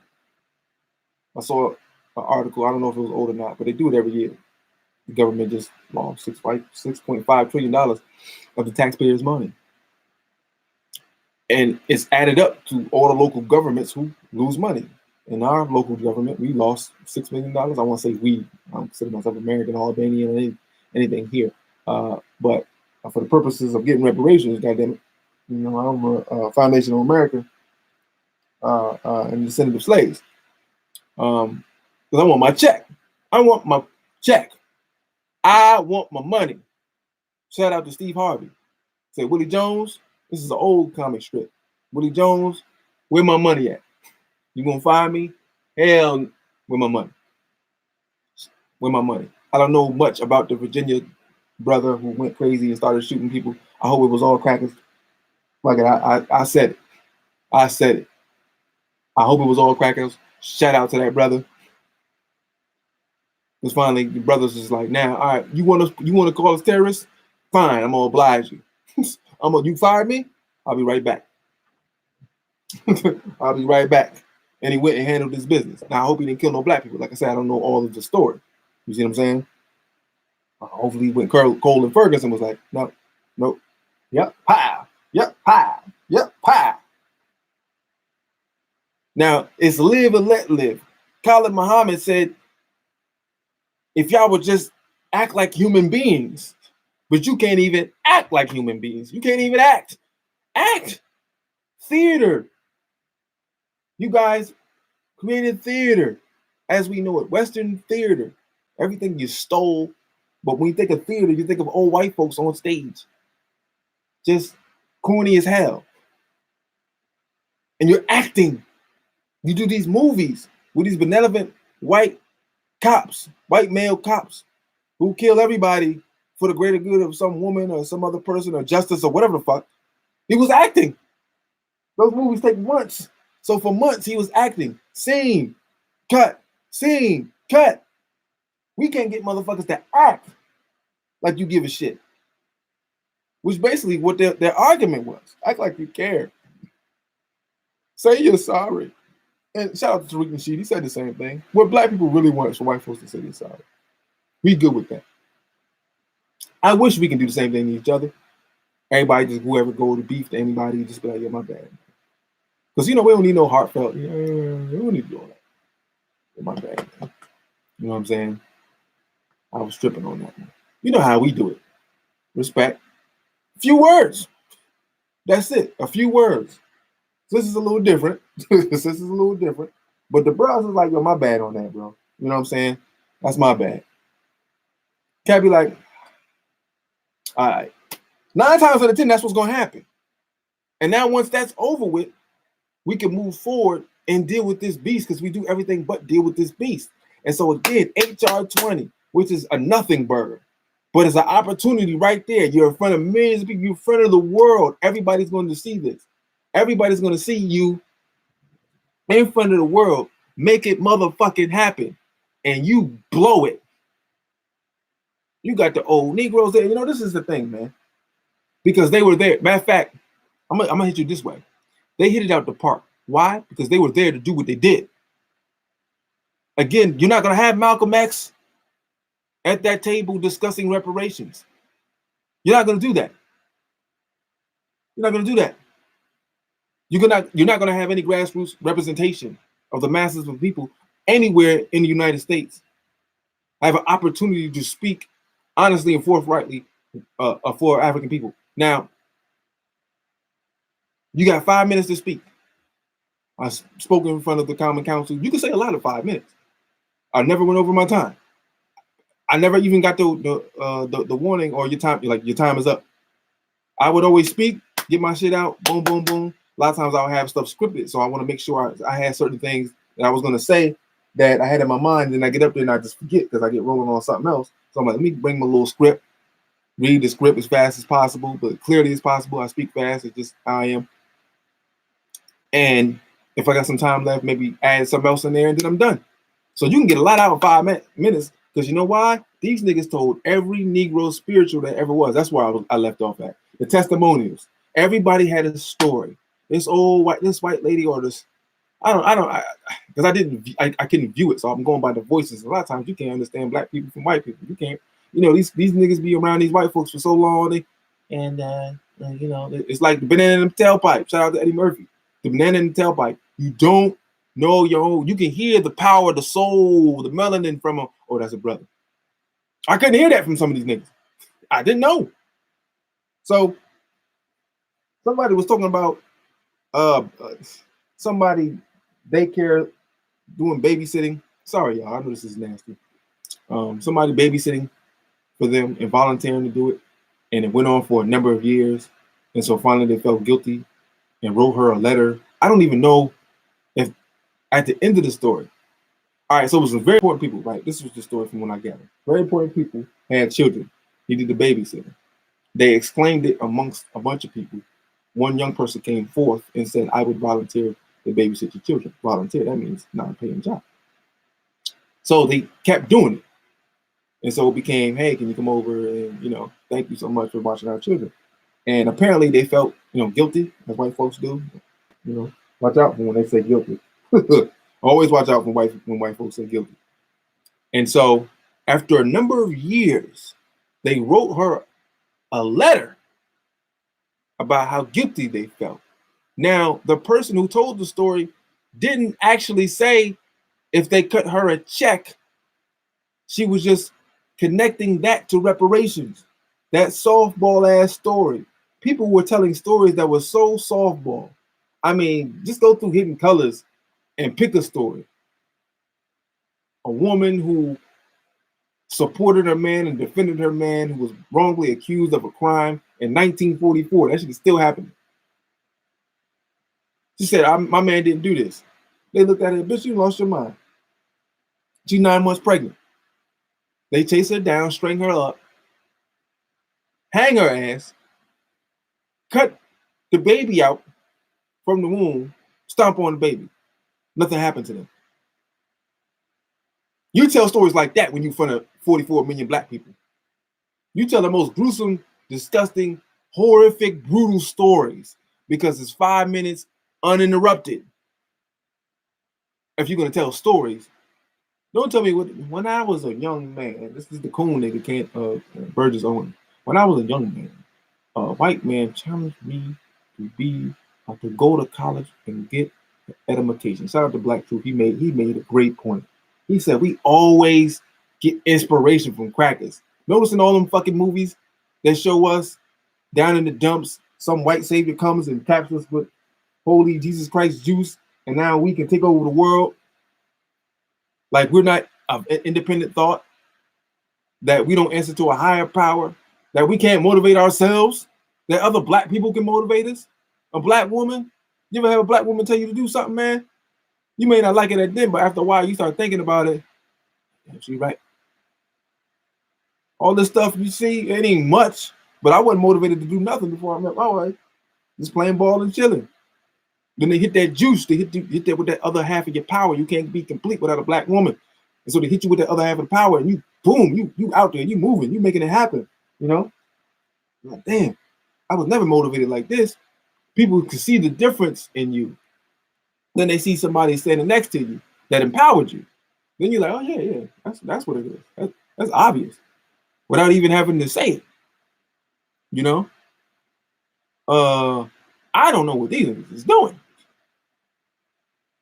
I saw an article, I don't know if it was old or not, but they do it every year. The government just lost $6.5 trillion of the taxpayers' money. And it's added up to all the local governments who lose money. In our local government, we lost $6 million. I want to say we. I don't consider myself American, Albanian, anything here. But for the purposes of getting reparations, goddamn it, I'm a Foundation of America and descendant of slaves. Because I want my check. I want my check. I want my money. Shout out to Steve Harvey. Say, Willie Jones, this is an old comic strip. Willie Jones, where my money at? You gonna fire me? Hell, where my money? Where my money? I don't know much about the Virginia brother who went crazy and started shooting people. I hope it was all crackers. Like I said it. I said it. I hope it was all crackers. Shout out to that brother. Because finally the brothers is like, now, all right, you want to call us terrorists? Fine, I'm gonna oblige you. You fire me? I'll be right back. I'll be right back. And he went and handled his business. Now I hope he didn't kill no black people. Like I said, I don't know all of the story. You see what I'm saying? Hopefully he went Cole and Ferguson was like, no, yep, pow, yep, pow, yep, pow. Now it's live and let live. Khalid Muhammad said, if y'all would just act like human beings, but you can't even act like human beings. You can't even act. Act. Theater. You guys created theater as we know it, Western theater. everything you stole. But when you think of theater, you think of old white folks on stage, just corny as hell. And you're acting. You do these movies with these benevolent white cops, white male cops, who kill everybody for the greater good of some woman or some other person or justice or whatever the fuck. He was acting. Those movies take months. So for months, he was acting. Scene, cut, scene, cut. We can't get motherfuckers to act like you give a shit. Which basically what their argument was. Act like you care. Say you're sorry. And shout out to Tariq Nasheed. He said the same thing. What black people really want is for white folks to say they're sorry. We good with that. I wish we can do the same thing to each other. Everybody just whoever go to beef to anybody, just be like, yeah, my bad. Because we don't need no heartfelt. We don't need to do all that. Yeah, my bad. Man. You know what I'm saying? I was tripping on that. Man. You know how we do it. Respect. A few words. That's it. A few words. This is a little different. This is a little different. But the bros is like, yo, my bad on that, bro. You know what I'm saying? That's my bad. Can't be like, all right. 9 times out of 10, that's what's going to happen. And now once that's over with, we can move forward and deal with this beast because we do everything but deal with this beast. And so again, HR 20, which is a nothing burger, but it's an opportunity right there. You're in front of millions of people. You're in front of the world. Everybody's going to see this. Everybody's going to see you in front of the world. Make it motherfucking happen. And you blow it. You got the old Negroes there. You know, this is the thing, man. Because they were there. Matter of fact, I'm gonna hit you this way. They hit it out the park. Why? Because they were there to do what they did. Again, you're not gonna have Malcolm X at that table discussing reparations. You're not gonna do that. You're not gonna do that. You're not gonna have any grassroots representation of the masses of people anywhere in the United States. Have an opportunity to speak honestly and forthrightly for African people. Now, you got 5 minutes to speak. I spoke in front of the Common Council. You can say a lot in 5 minutes. I never went over my time. I never even got the warning or your time is up. I would always speak, get my shit out, boom, boom, boom. A lot of times I'll have stuff scripted, so I want to make sure I had certain things that I was going to say that I had in my mind, and I get up there and I just forget because I get rolling on something else. So I'm like, let me bring my little script, read the script as fast as possible, but clearly as possible. I speak fast. It's just how I am. And if I got some time left, maybe add something else in there, and then I'm done. So you can get a lot out of 5 minutes, because you know why? These niggas told every Negro spiritual that ever was. That's where I left off at. The testimonials. Everybody had a story. This white lady, or this, because I couldn't view it, so I'm going by the voices. A lot of times you can't understand black people from white people. You can't, these niggas be around these white folks for so long, it's like the banana in the tailpipe. Shout out to Eddie Murphy. The banana in the tailpipe. You don't know your own. You can hear the power, the soul, the melanin from them. Oh, that's a brother. I couldn't hear that from some of these niggas. I didn't know. So somebody was talking about somebody daycare doing babysitting. Sorry, y'all. I know this is nasty. Somebody babysitting for them and volunteering to do it, and it went on for a number of years. And so finally they felt guilty and wrote her a letter. I don't even know if at the end of the story. All right, so it was some very important people, right? This was the story from when I gathered. Very important people had children, needed a babysitter. They exclaimed it amongst a bunch of people. One young person came forth and said, I would volunteer to babysit your children. Volunteer, that means non-paying job. So they kept doing it. And so it became, hey, can you come over and, thank you so much for watching our children. And apparently they felt, guilty, as white folks do. Watch out when they say guilty. Always watch out when white folks say guilty. And so after a number of years, they wrote her a letter about how guilty they felt. Now, the person who told the story didn't actually say if they cut her a check. She was just connecting that to reparations. That softball ass story. People were telling stories that were so softball. I mean, just go through Hidden Colors and pick a story. A woman who supported her man and defended her man who was wrongly accused of a crime in 1944. That shit is still happening. She said, my man didn't do this. They looked at her, bitch, you lost your mind. She's 9 months pregnant. They chase her down, string her up, hang her ass, cut the baby out from the womb, stomp on the baby. Nothing happened to them. You tell stories like that when you're in front of 44 million black people. You tell the most gruesome, disgusting, horrific, brutal stories because it's 5 minutes uninterrupted. If you're going to tell stories, don't tell me when I was a young man, this is the coon nigga, Burgess Owen. When I was a young man, a white man challenged me to go to college and get education. Shout out to Black Truth. He made a great point. He said we always get inspiration from crackers. Noticing all them fucking movies that show us down in the dumps, some white savior comes and taps us with holy Jesus Christ juice, and now we can take over the world. Like we're not of independent thought, that we don't answer to a higher power, that we can't motivate ourselves, that other black people can motivate us. A black woman, you ever have a black woman tell you to do something, man? You may not like it at then, but after a while, you start thinking about it. She's right. All this stuff you see, it ain't much, but I wasn't motivated to do nothing before I met my wife. Just playing ball and chilling. Then they hit that juice, they hit that with that other half of your power. You can't be complete without a black woman. And so they hit you with that other half of the power, and you, boom, you out there, you moving, you making it happen, you know? Like, damn, I was never motivated like this. People can see the difference in you. Then they see somebody standing next to you that empowered you. Then you're like, oh yeah, that's what it is. That's obvious, without even having to say it. You know? I don't know what these niggas is doing.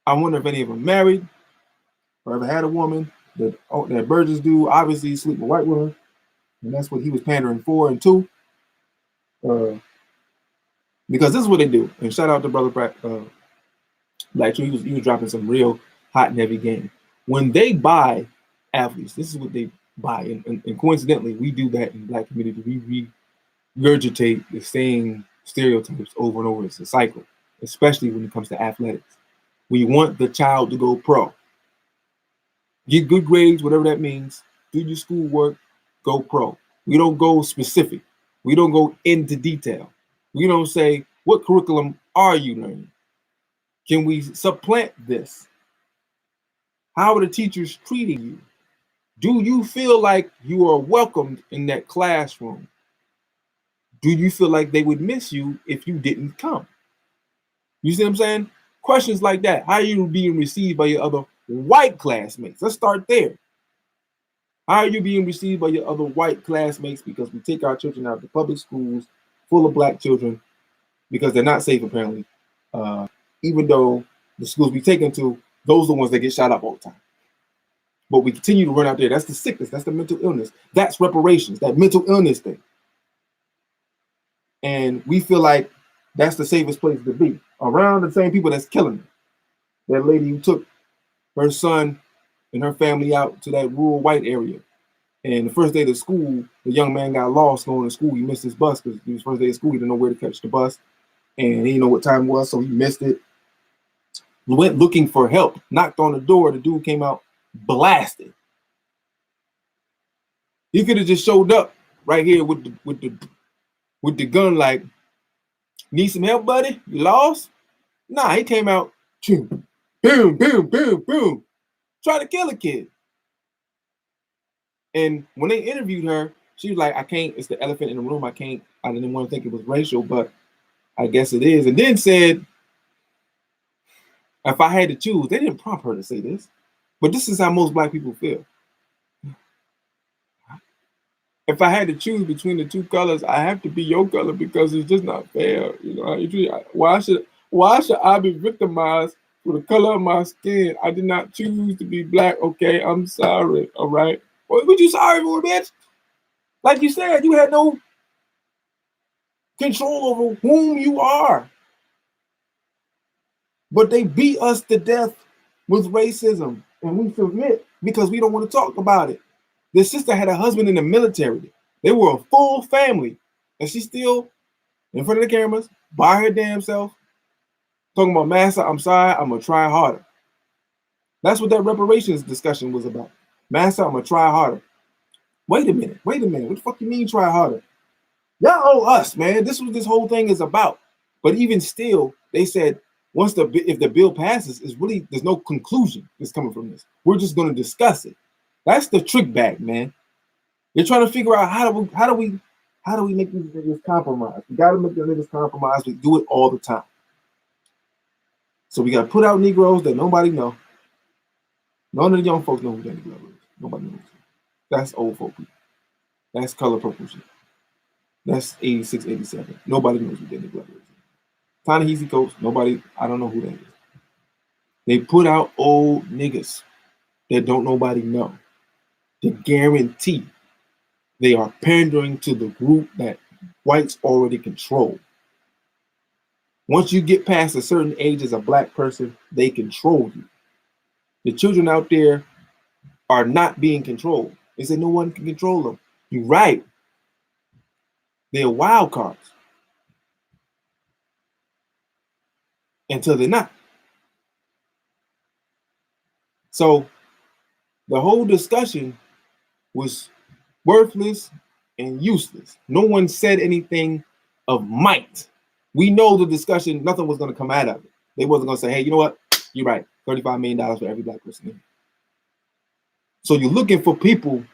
I wonder if any of them married or ever had a woman that Burgess do. Obviously sleep with white women, and that's what he was pandering for and to. Because this is what they do. And shout out to brother Black Tree. He was dropping some real hot and heavy game. When they buy athletes, this is what they buy. And coincidentally, we do that in the black community. We regurgitate the same stereotypes over and over. It's a cycle, especially when it comes to athletics. We want the child to go pro. Get good grades, whatever that means. Do your schoolwork, go pro. We don't go specific. We don't go into detail. We don't say, what curriculum are you learning? Can we supplant this? How are the teachers treating you? Do you feel like you are welcomed in that classroom? Do you feel like they would miss you if you didn't come? You see what I'm saying? Questions like that. How are you being received by your other white classmates? Let's start there. How are you being received by your other white classmates? Because we take our children out to public schools full of black children because they're not safe, apparently. Even though the schools we take them to, those are the ones that get shot up all the time. But we continue to run out there. That's the sickness. That's the mental illness. That's reparations, that mental illness thing. And we feel like that's the safest place to be, around the same people that's killing them. That lady who took her son and her family out to that rural white area. And the first day of school, the young man got lost going to school. He missed his bus because it was first day of school. He didn't know where to catch the bus. And he didn't know what time it was, so he missed it. He went looking for help, knocked on the door. The dude came out blasted. He could have just showed up right here with the gun, like, need some help, buddy? You lost? Nah, he came out, boom, boom, boom, boom, boom, trying to kill a kid. And when they interviewed her, she was like, I can't, it's the elephant in the room. I didn't want to think it was racial, but I guess it is. And then said, if I had to choose, they didn't prompt her to say this, but this is how most black people feel. If I had to choose between the two colors, I have to be your color because it's just not fair. You know, why should I be victimized for the color of my skin? I did not choose to be black. Okay, I'm sorry. All right. What you sorry for, bitch? Like you said, you had no control over whom you are. But they beat us to death with racism, and we submit because we don't want to talk about it. This sister had a husband in the military. They were a full family. And she's still in front of the cameras by her damn self talking about, Master, I'm sorry, I'm going to try harder. That's what that reparations discussion was about. Master, I'm going to try harder. Wait a minute. What the fuck you mean try harder? Y'all owe us, man. This is what this whole thing is about. But even still, they said if the bill passes, there's no conclusion that's coming from this. We're just going to discuss it. That's the trick bag, man. They're trying to figure out how do we make these niggas compromise. We got to make the niggas compromise. We do it all the time. So we got to put out Negroes that nobody know. None of the young folks know who Danny Glover is. Nobody knows. That's old folk people. That's color purple shit. That's 86, 87. Nobody knows who Danny Glover is. Ta-Nehisi Coates, I don't know who that is. They put out old niggas that don't nobody know. To guarantee they are pandering to the group that whites already control. Once you get past a certain age as a black person, they control you. The children out there are not being controlled. They say no one can control them. You're right. They're wild cards. Until they're not. So the whole discussion was worthless and useless. No one said anything of might. We know the discussion, nothing was going to come out of it. They wasn't going to say, hey, you know what? You're right. $35 million for every black person. So you're looking for people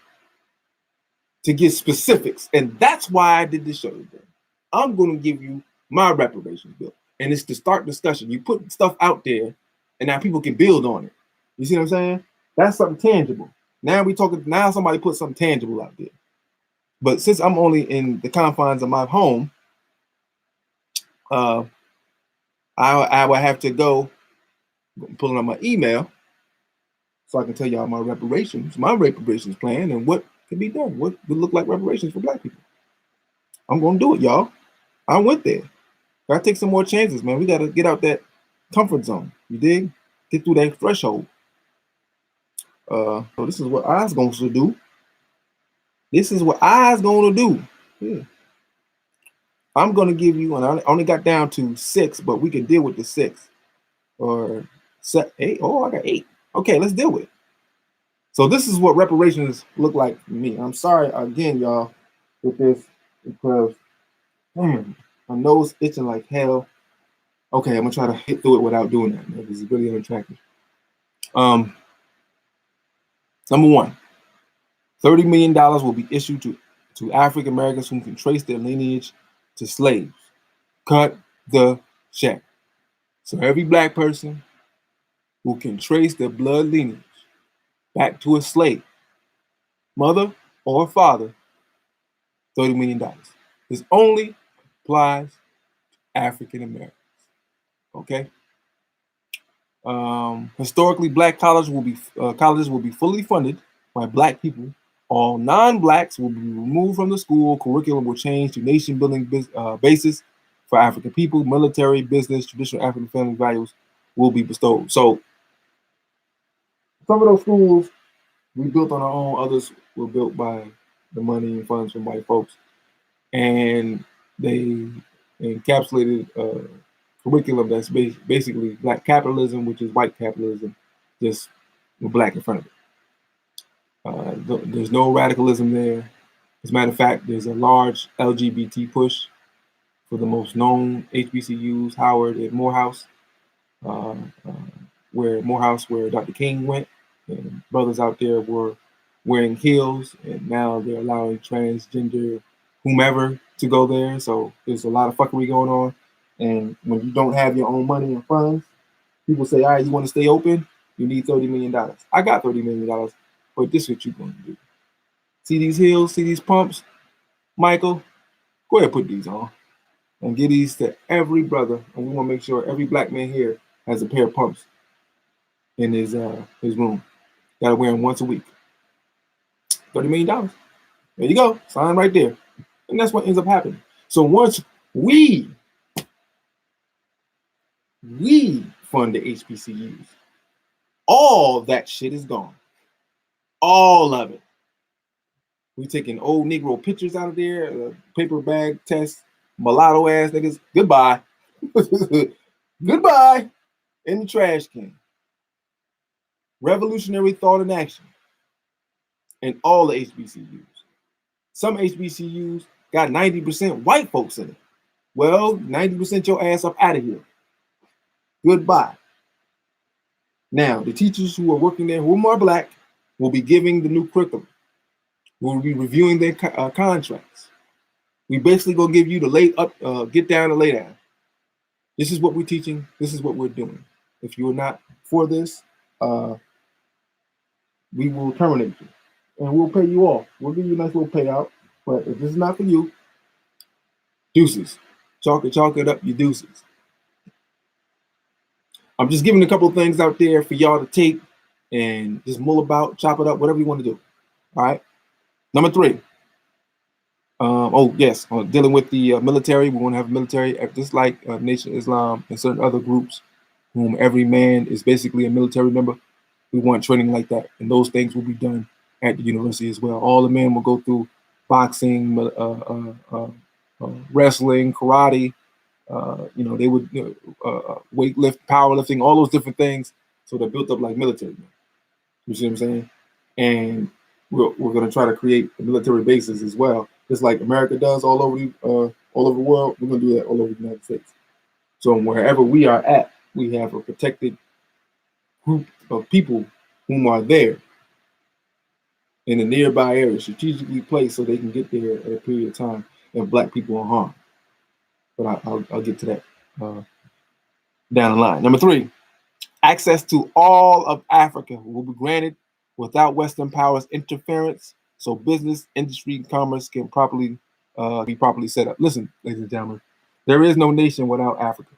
to get specifics. And that's why I did this show today. I'm going to give you my reparations bill. And it's to start discussion. You put stuff out there and now people can build on it. You see what I'm saying? That's something tangible. Now somebody put something tangible out there. But since I'm only in the confines of my home, I would have to go pulling up my email so I can tell y'all my reparations plan and what can be done, what would look like reparations for black people. I'm going to do it, y'all. I went there. Gotta take some more chances, man. We got to get out that comfort zone. You dig? Get through that threshold. So this is what I was going to do. Yeah. I'm going to give you, and I only got down to 6, but we can deal with the 6. Or 8. Oh, I got 8. Okay, let's deal with it. So this is what reparations look like for me. I'm sorry again, y'all, with this, because my nose itching like hell. Okay, I'm gonna try to hit through it without doing that, man. This is really unattractive. Number 1, $30 million will be issued to African Americans who can trace their lineage to slaves. Cut the check. So every black person who can trace their blood lineage back to a slave, mother or father, $30 million. This only applies to African Americans. Okay. Historically, black colleges will be fully funded by black people. All non-blacks will be removed from the school. Curriculum will change to nation-building basis for African people. Military, business, traditional African family values will be bestowed. So some of those schools we built on our own. Others were built by the money and funds from white folks, and they encapsulated curriculum that's basically black capitalism, which is white capitalism, just with black in front of it. There's no radicalism there. As a matter of fact, there's a large LGBT push for the most known HBCUs, Howard and Morehouse, where Dr. King went, and brothers out there were wearing heels, and now they're allowing transgender whomever to go there. So there's a lot of fuckery going on. And when you don't have your own money and funds, people say, all right, you want to stay open? You need $30 million. I got $30 million, but this is what you're going to do. See these heels? See these pumps? Michael, go ahead and put these on and give these to every brother. And we want to make sure every black man here has a pair of pumps in his room. Got to wear them once a week. $30 million. There you go. Sign right there. And that's what ends up happening. So once we fund the HBCUs, all that shit is gone. All of it. We taking old Negro pictures out of there, paper bag test, mulatto ass niggas. Goodbye. Goodbye. In the trash can. Revolutionary thought and action in all the HBCUs. Some HBCUs got 90% white folks in it. Well, 90% your ass up out of here. Goodbye. Now, the teachers who are working there who are more black will be giving the new curriculum. We'll be reviewing their contracts. We basically gonna give you the lay up, get down and lay down. This is what we're teaching. This is what we're doing. If you are not for this, we will terminate you, and we'll pay you off. We'll give you a nice little payout. But if this is not for you, deuces. Chalk it up, you deuces. I'm just giving a couple of things out there for y'all to take and just mull about, chop it up, whatever you want to do. All right. Number 3. Dealing with the military. We want to have a military, just like Nation of Islam and certain other groups, whom every man is basically a military member. We want training like that, and those things will be done at the university as well. All the men will go through boxing, wrestling, karate. They would weightlift, powerlifting, all those different things. So they're built up like military men. You see what I'm saying? And we're going to try to create military bases as well, just like America does all over the world. We're going to do that all over the United States. So wherever we are at, we have a protected group of people whom are there in the nearby area, strategically placed so they can get there at a period of time if black people are harmed. But I'll get to that down the line. Number 3, access to all of Africa will be granted without Western powers' interference, so business, industry, and commerce can be properly set up. Listen, ladies and gentlemen, there is no nation without Africa.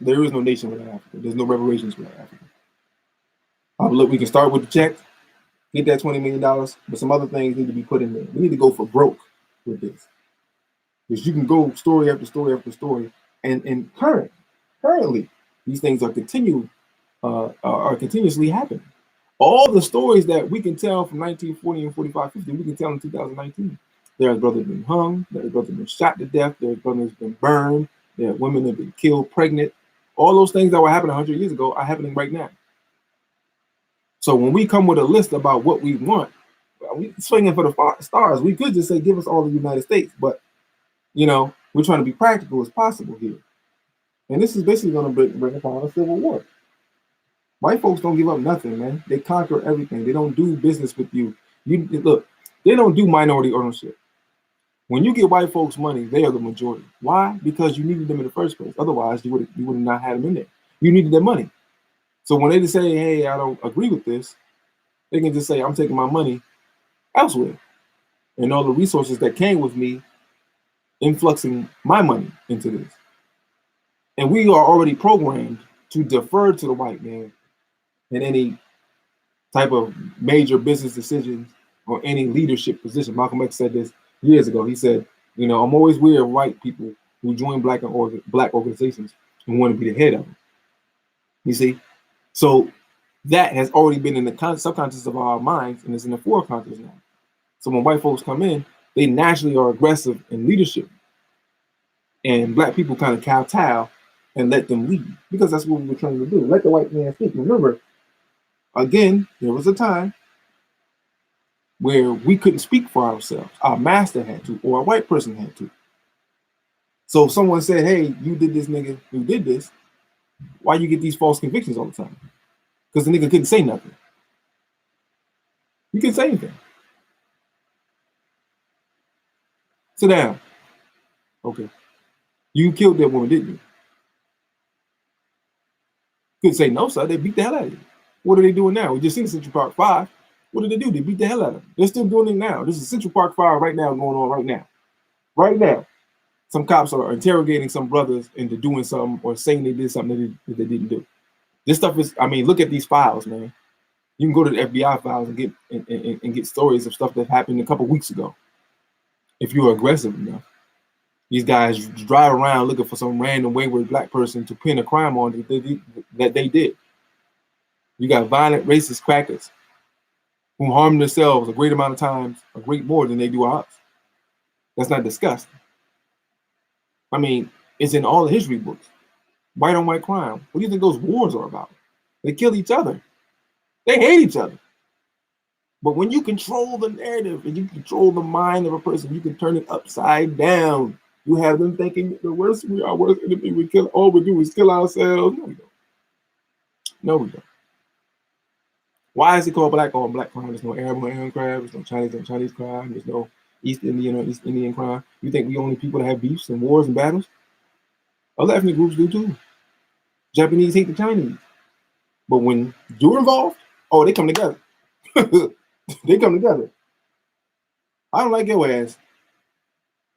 There is no nation without Africa. There's no reparations without Africa. Look, we can start with the check, get that $20 million, but some other things need to be put in there. We need to go for broke with this. Because you can go story after story after story, and currently these things are continuously happening. All the stories that we can tell from 1940 and 45, 50, we can tell in 2019. There are brothers been hung, there are brothers been shot to death, there are brothers been burned, there are women that have been killed, pregnant. All those things that were happening 100 years ago are happening right now. So when we come with a list about what we want, we swinging for the stars. We could just say, give us all the United States, but we're trying to be practical as possible here. And this is basically going to bring upon a civil war. White folks don't give up nothing, man. They conquer everything. They don't do business with you. Look, they don't do minority ownership. When you get white folks money, they are the majority. Why? Because you needed them in the first place. Otherwise, you would have not had them in there. You needed their money. So when they just say, hey, I don't agree with this, they can just say, I'm taking my money elsewhere. And all the resources that came with me influxing my money into this. And we are already programmed to defer to the white man in any type of major business decisions or any leadership position. Malcolm X said this years ago. He said, I'm always wary of white people who join black organizations and want to be the head of them. You see? So that has already been in the subconscious of our minds, and it's in the foreconscious now. So when white folks come in, they naturally are aggressive in leadership. And black people kind of kowtow and let them lead, because that's what we were trying to do. Let the white man speak. Remember, again, there was a time where we couldn't speak for ourselves. Our master had to, or a white person had to. So if someone said, hey, you did this, nigga, you did this, why you get these false convictions all the time? Because the nigga couldn't say nothing. You couldn't say anything. Sit down. Okay. You killed that woman, didn't you? Couldn't say no, sir. They beat the hell out of you. What are they doing now? We just seen Central Park 5. What did they do? They beat the hell out of them. They're still doing it now. This is Central Park 5 right now, going on right now. Right now. Some cops are interrogating some brothers into doing something or saying they did something that they didn't do. This stuff is, look at these files, man. You can go to the FBI files and get stories of stuff that happened a couple weeks ago. If you're aggressive enough. These guys drive around looking for some random wayward black person to pin a crime on that they did. You got violent racist crackers who harm themselves a great amount of times, a great more than they do us. That's not discussed. I mean, it's in all the history books. White on white crime. What do you think those wars are about? They kill each other. They hate each other. But when you control the narrative and you control the mind of a person, you can turn it upside down. You have them thinking the worst we are, worst enemy we kill. All we do is kill ourselves. No, we don't. No, we don't. Why is it called black on black crime? There's no Arab on Arab crime. There's no Chinese on Chinese crime. There's no East Indian or East Indian crime. You think we only people that have beefs and wars and battles? Other ethnic groups do too. Japanese hate the Chinese. But when you're involved, oh, they come together. They come together. I don't like your ass,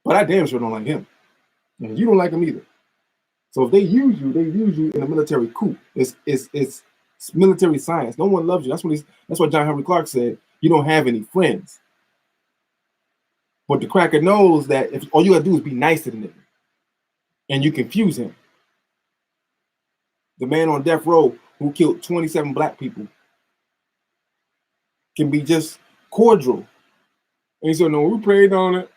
but I damn sure don't like him. And you don't like him either. So if they use you in a military coup. It's military science. No one loves you. That's what John Henry Clark said. You don't have any friends. But the cracker knows that if all you gotta do is be nice to the nigga, and you confuse him. The man on death row who killed 27 black people can be just cordial. And he said, no, we prayed on it,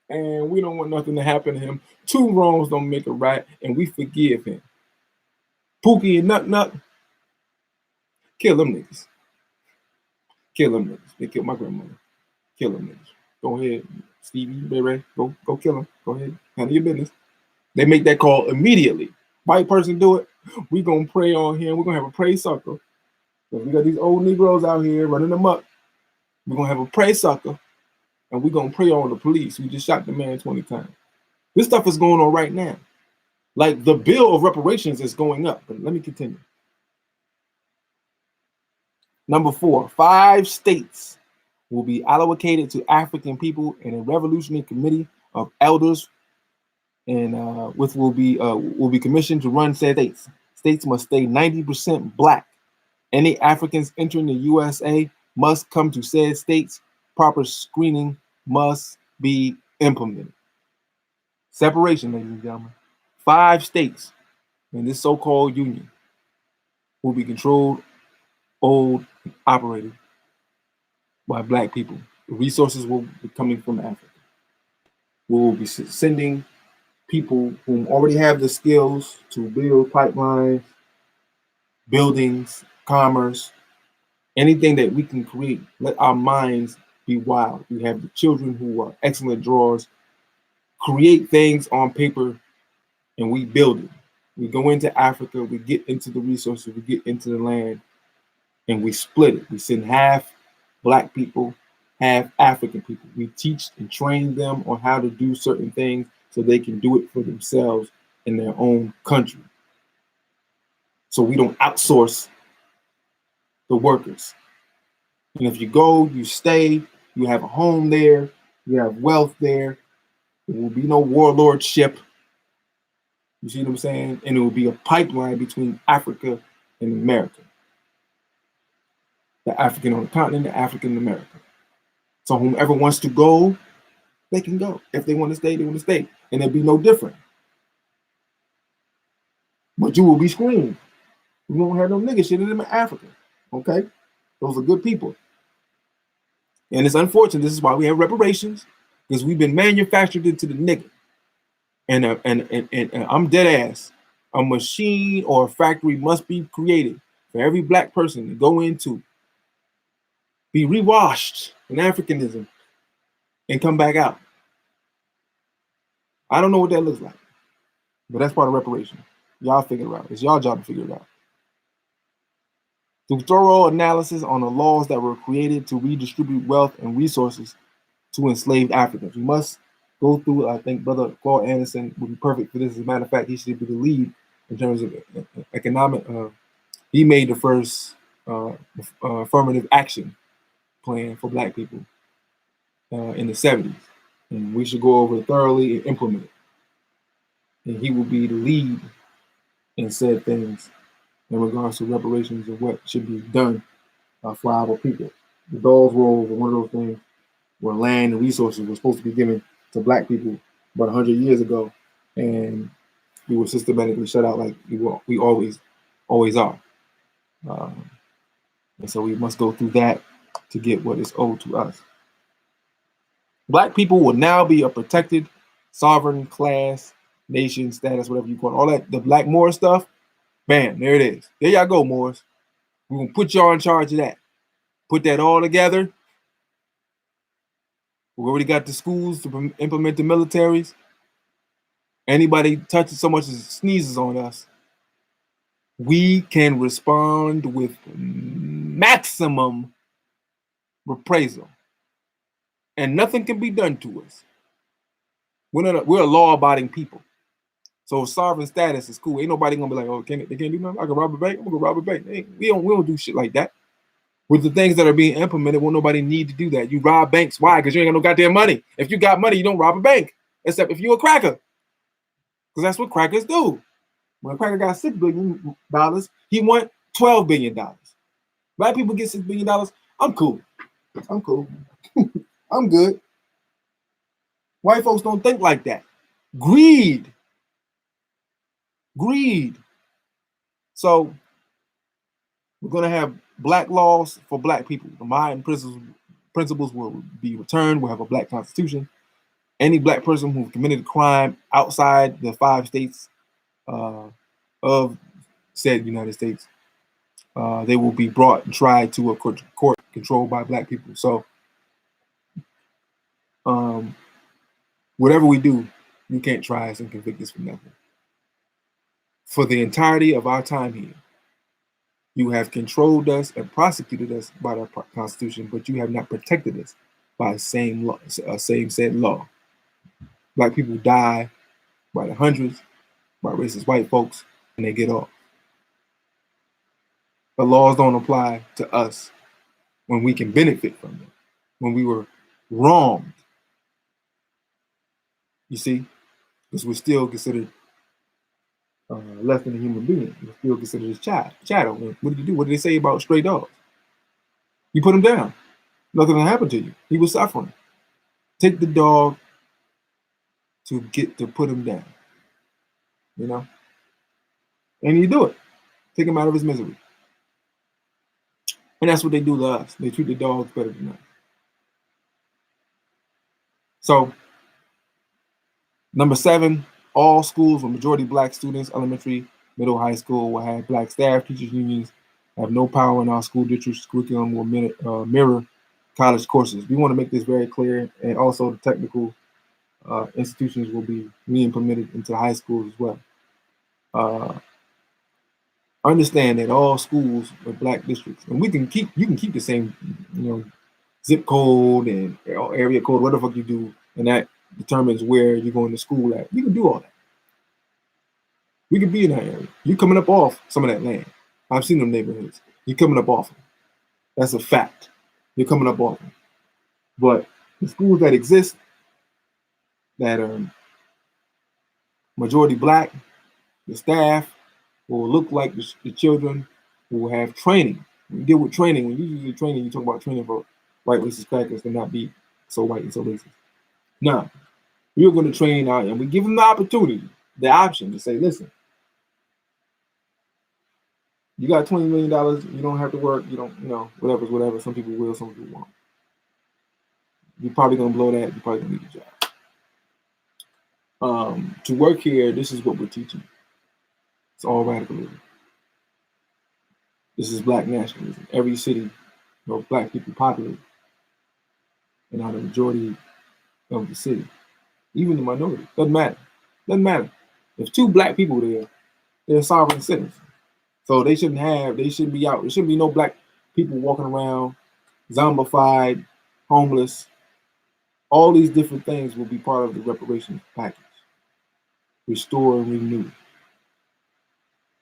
and we don't want nothing to happen to him. 2 wrongs don't make a right, and we forgive him. Pookie and Nut, kill them niggas. Kill them niggas. They killed my grandmother. Kill them niggas. Go ahead, Stevie, Ray, go kill them. Go ahead, handle your business. They make that call immediately. White person do it. We gonna pray on him. We're gonna have a praise sucker. We got these old Negroes out here running them up. We're gonna have a praise sucker, and we're gonna pray on the police. We just shot the man 20 times. This stuff is going on right now. Like the bill of reparations is going up. But let me continue. Number 4, 5 states will be allocated to African people in a revolutionary committee of elders, and which will be commissioned to run said states. States must stay 90% black. Any Africans entering the USA must come to said states. Proper screening must be implemented. Separation, ladies and gentlemen. 5 states in this so-called union will be controlled, owned, operated by black people. The resources will be coming from Africa. We will be sending people who already have the skills to build pipelines, buildings, commerce, anything that we can create. Let our minds be wild. We have the children who are excellent drawers, create things on paper, and we build it. We go into Africa, we get into the resources, we get into the land, and we split it. We send half black people, half African people. We teach and train them on how to do certain things so they can do it for themselves in their own country. So we don't outsource the workers. And if you go, you stay, you have a home there, you have wealth there, there will be no warlordship. You see what I'm saying? And it will be a pipeline between Africa and America. The African on the continent, the African in America. So whomever wants to go, they can go. If they want to stay, they want to stay. And it'll be no different. But you will be screened. You won't have no nigga shit in them in Africa. Okay? Those are good people. And it's unfortunate. This is why we have reparations, because we've been manufactured into the nigga. And I'm dead ass. A machine or a factory must be created for every black person to go into, be rewashed in Africanism, and come back out. I don't know what that looks like, but that's part of reparation. Y'all figure it out. It's y'all job to figure it out. Through thorough analysis on the laws that were created to redistribute wealth and resources to enslaved Africans. We must go through, I think Brother Claude Anderson would be perfect for this. As a matter of fact, he should be the lead in terms of economic. He made the first affirmative action plan for black people in the 70s. And we should go over it thoroughly and implement it. And he will be the lead in said things in regards to reparations and what should be done for our people. The Dawes Rolls were one of those things where land and resources were supposed to be given to black people about 100 years ago, and we were systematically shut out like we always are. And so we must go through that to get what is owed to us. Black people will now be a protected sovereign class, nation, status, whatever you call it. All that, the Black Moors stuff, bam, there it is. There y'all go, Moors. We're going to put y'all in charge of that. Put that all together. We already got the schools to implement the militaries. Anybody touches so much as sneezes on us, we can respond with maximum reprisal. And nothing can be done to us. We're a law-abiding people. So sovereign status is cool. Ain't nobody gonna be like, oh, they can't do nothing? I can rob a bank. I'm gonna go rob a bank. We don't do shit like that. With the things that are being implemented, won't nobody need to do that. You rob banks. Why? Because you ain't got no goddamn money. If you got money, you don't rob a bank. Except if you're a cracker. Because that's what crackers do. When a cracker got $6 billion, he want $12 billion. Black people get $6 billion. I'm cool. I'm cool. I'm good. White folks don't think like that. Greed. So we're going to have black laws for black people. The Mayan principles will be returned. We'll have a black constitution. Any black person who committed a crime outside the 5 states of said United States, they will be brought and tried to a court controlled by black people. So whatever we do, you can't try us and convict us for nothing. For the entirety of our time here, you have controlled us and prosecuted us by the Constitution, but you have not protected us by same said law. Black people die by the hundreds by racist white folks, and they get off. The laws don't apply to us when we can benefit from them, when we were wronged. You see, because we're still considered less than a human being. We're still considered as chattel. What did you do? What did they say about stray dogs? You put him down. Nothing will happen to you. He was suffering. Take the dog to put him down. You know? And you do it. Take him out of his misery. And that's what they do to us. They treat the dogs better than us. So, number 7, all schools with majority black students, elementary, middle, high school, will have black staff. Teachers unions have no power in our school district's curriculum will mirror college courses. We want to make this very clear, and also the technical institutions will be re-implemented into high schools as well. Understand that all schools are black districts, and you can keep the same, zip code and area code, whatever the fuck you do, and that determines where you're going to school at. We can do all that. We can be in that area. You're coming up off some of that land. I've seen them neighborhoods. You're coming up off them. That's a fact. You're coming up off them. But the schools that exist that are majority black, the staff will look like the children who will have training. When you deal with training, when you usually training, you talk about training for white racist crackers to not be so white and so racist. Now, we're going to train out, and we give them the opportunity, the option to say, listen, you got $20 million, you don't have to work, you don't, whatever. Some people will, some people won't. You're probably going to blow that, you're probably going to need a job. To work here, this is what we're teaching. It's all radicalism. This is black nationalism. Every city, black people populate, and are the majority of the city. Even the minority. Doesn't matter. If 2 black people there, they're sovereign citizens. So they shouldn't be out. There shouldn't be no black people walking around, zombified, homeless. All these different things will be part of the reparations package. Restore and renew.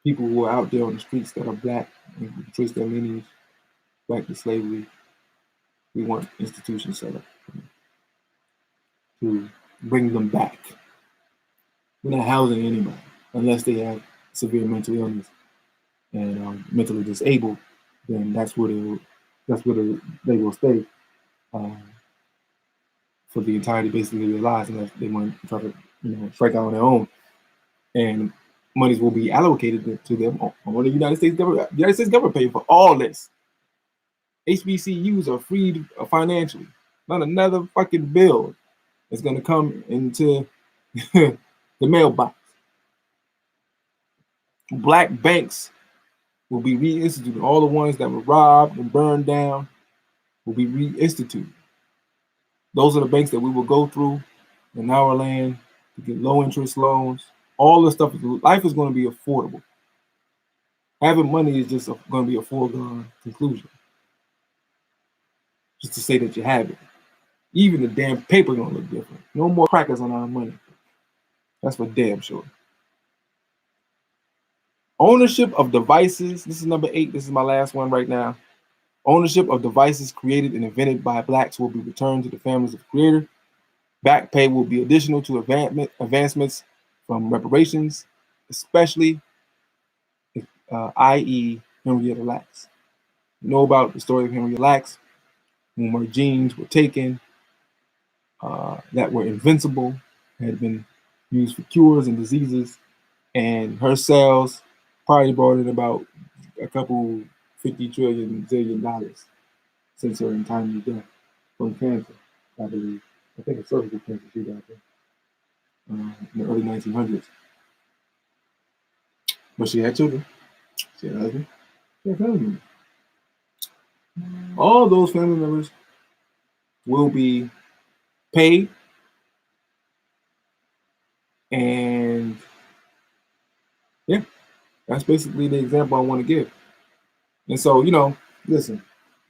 People who are out there on the streets that are black and trace their lineage back to slavery. We want institutions set up to bring them back. We're not housing anybody unless they have severe mental illness and are mentally disabled. Then that's where they will stay for the entirety, basically, of their lives, unless they want to try to strike out on their own. And monies will be allocated to them on the United States government. The United States government pays for all this. HBCUs are freed financially. Not another fucking bill is going to come into the mailbox. Black banks will be reinstituted. All the ones that were robbed and burned down will be reinstituted. Those are the banks that we will go through in our land to get low interest loans. All the stuff, life is going to be affordable. Having money is just going to be a foregone conclusion. Just to say that you have it. Even the damn paper going to look different. No more crackers on our money. That's for damn sure. Ownership of devices. This is number 8. This is my last one right now. Ownership of devices created and invented by blacks will be returned to the families of the creator. Back pay will be additional to advancements from reparations, especially i.e. Henrietta Lacks. You know about the story of Henrietta Lacks, when her genes were taken that were invincible, had been used for cures and diseases, and her cells probably brought in about a couple 50 trillion zillion dollars since her untimely death from cancer, I believe. I think it's cervical cancer she got in the early 1900s. But she had children. She had a husband. She had family members. All those family members will be paid, and yeah, that's basically the example I want to give. And so, listen,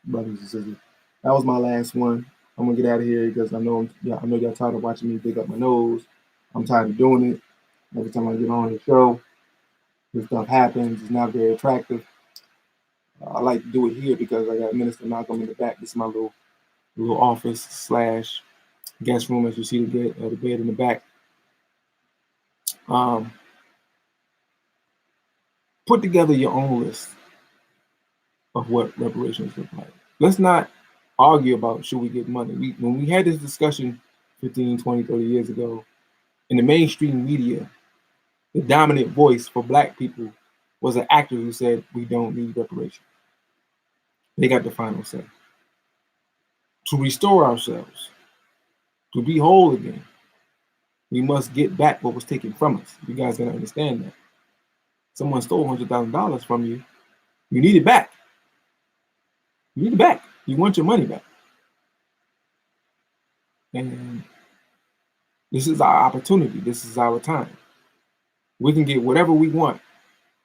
brothers and sisters, that was my last one. I'm gonna get out of here because I know y'all tired of watching me dig up my nose. I'm tired of doing it. Every time I get on the show, this stuff happens. It's not very attractive. I like to do it here because I got Minister Malcolm in the back. This is my little office / guest room, as you see the bed in the back. Put together your own list of what reparations look like. Let's not argue about should we get money. When we had this discussion 15, 20, 30 years ago, in the mainstream media, the dominant voice for black people was an actor who said we don't need reparations. They got the final say. To restore ourselves, to be whole again, we must get back what was taken from us. You guys gotta understand that. Someone stole $100,000 from you. You need it back. You need it back. You want your money back. And this is our opportunity. This is our time. We can get whatever we want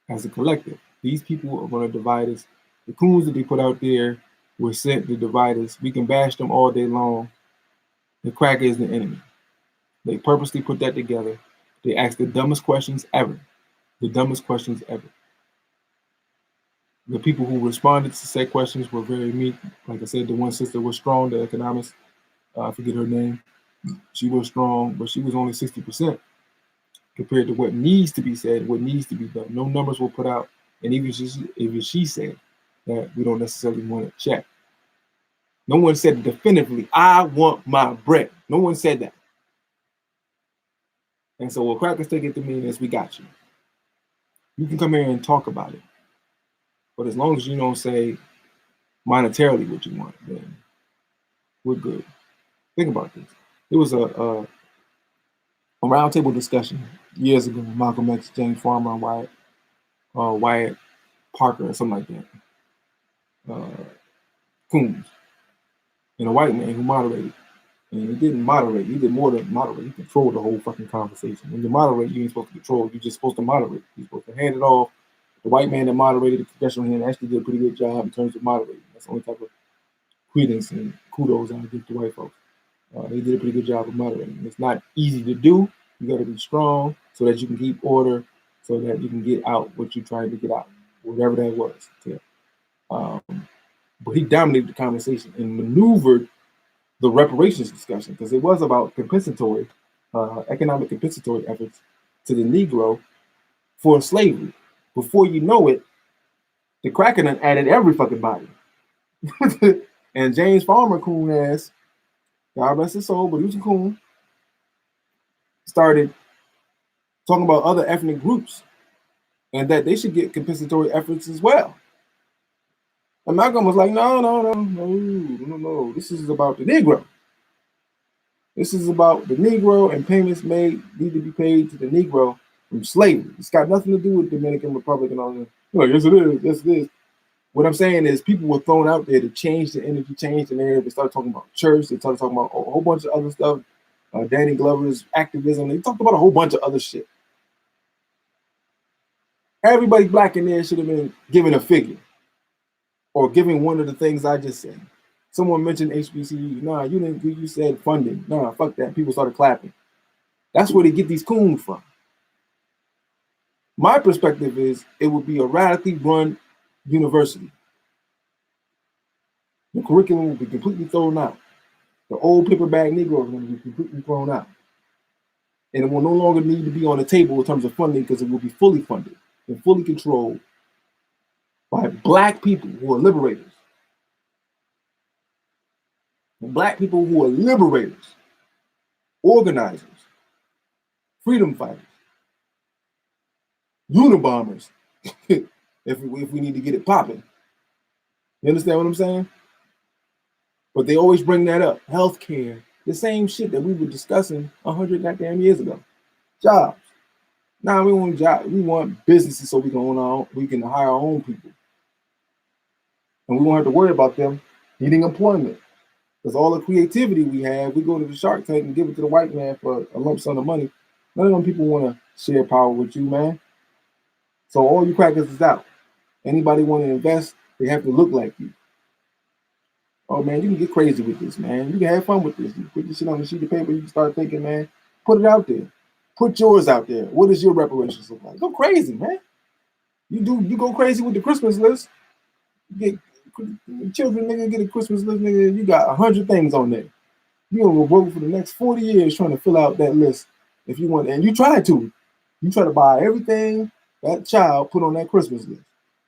as a collective. These people are going to divide us. The coons that they put out there were sent to divide us. We can bash them all day long. The cracker is the enemy. They purposely put that together. They asked the dumbest questions ever. The dumbest questions ever. The people who responded to said questions were very meek. Like I said, the one sister was strong, the economist. I forget her name. She was strong, but she was only 60% compared to what needs to be said, what needs to be done. No numbers were put out. And even she said that we don't necessarily want to check. No one said definitively, I want my bread. No one said that. And so what crackers take it to mean is we got you. You can come here and talk about it. But as long as you don't say monetarily what you want, then we're good. Think about this. It was a roundtable discussion years ago with Malcolm X, James Farmer, and Wyatt Parker, or something like that. Coons. And a white man who moderated. And he didn't moderate. He did more than moderate. He controlled the whole fucking conversation. When you moderate, you ain't supposed to control. You're just supposed to moderate. You're supposed to hand it off. The white man that moderated the congressional hearing actually did a pretty good job in terms of moderating. That's the only type of credence and kudos I give to white folks. They did a pretty good job of moderating. It's not easy to do. You got to be strong so that you can keep order, so that you can get out what you're trying to get out, whatever that was. But he dominated the conversation and maneuvered the reparations discussion because it was about compensatory, economic compensatory efforts to the Negro for slavery. Before you know it, the cracker done added every fucking body. And James Farmer, coon ass, God bless his soul, but he was a coon, started talking about other ethnic groups and that they should get compensatory efforts as well. And Malcolm was like, no. This is about the Negro. This is about the Negro and payments made need to be paid to the Negro from slavery. It's got nothing to do with Dominican Republic and all that. Like, yes, it is. Yes, it is. What I'm saying is people were thrown out there to change the energy, change the narrative. They started talking about church. They started talking about a whole bunch of other stuff. Danny Glover's activism. They talked about a whole bunch of other shit. Everybody black in there should have been given a figure or giving one of the things I just said. Someone mentioned HBCU. Nah, you didn't. You said funding. Nah, fuck that. People started clapping. That's where they get these coons from. My perspective is it would be a radically run university. The curriculum will be completely thrown out. The old paper bag Negro is going to be completely thrown out. And it will no longer need to be on the table in terms of funding because it will be fully funded and fully controlled by black people who are liberators. And black people who are liberators, organizers, freedom fighters, Unabombers, if we need to get it popping. You understand what I'm saying? But they always bring that up. Healthcare, the same shit that we were discussing 100 goddamn years ago. Jobs. Now we want jobs. We want businesses so we can own our own, we can hire our own people. And we won't have to worry about them needing employment. Because all the creativity we have, we go to the Shark Tank and give it to the white man for a lump sum of money. None of them people want to share power with you, man. So all you crackers is out. Anybody want to invest, they have to look like you. Oh man, you can get crazy with this, man. You can have fun with this. You put this shit on a sheet of paper, you can start thinking, man, put it out there. Put yours out there. What does your reparations look like? Go crazy, man. You go crazy with the Christmas list. You get children, nigga, get a Christmas list, nigga. You got 100 things on there. You're gonna work for the next 40 years trying to fill out that list if you want, and you try to. You try to buy everything that child put on that Christmas list.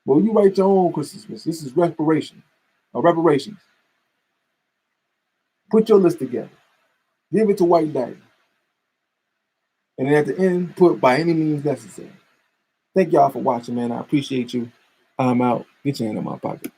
Well, you write your own Christmas list. This is reparations. Put your list together. Give it to White Daddy. And then at the end, put by any means necessary. Thank y'all for watching, man. I appreciate you. I'm out. Get your hand in my pocket.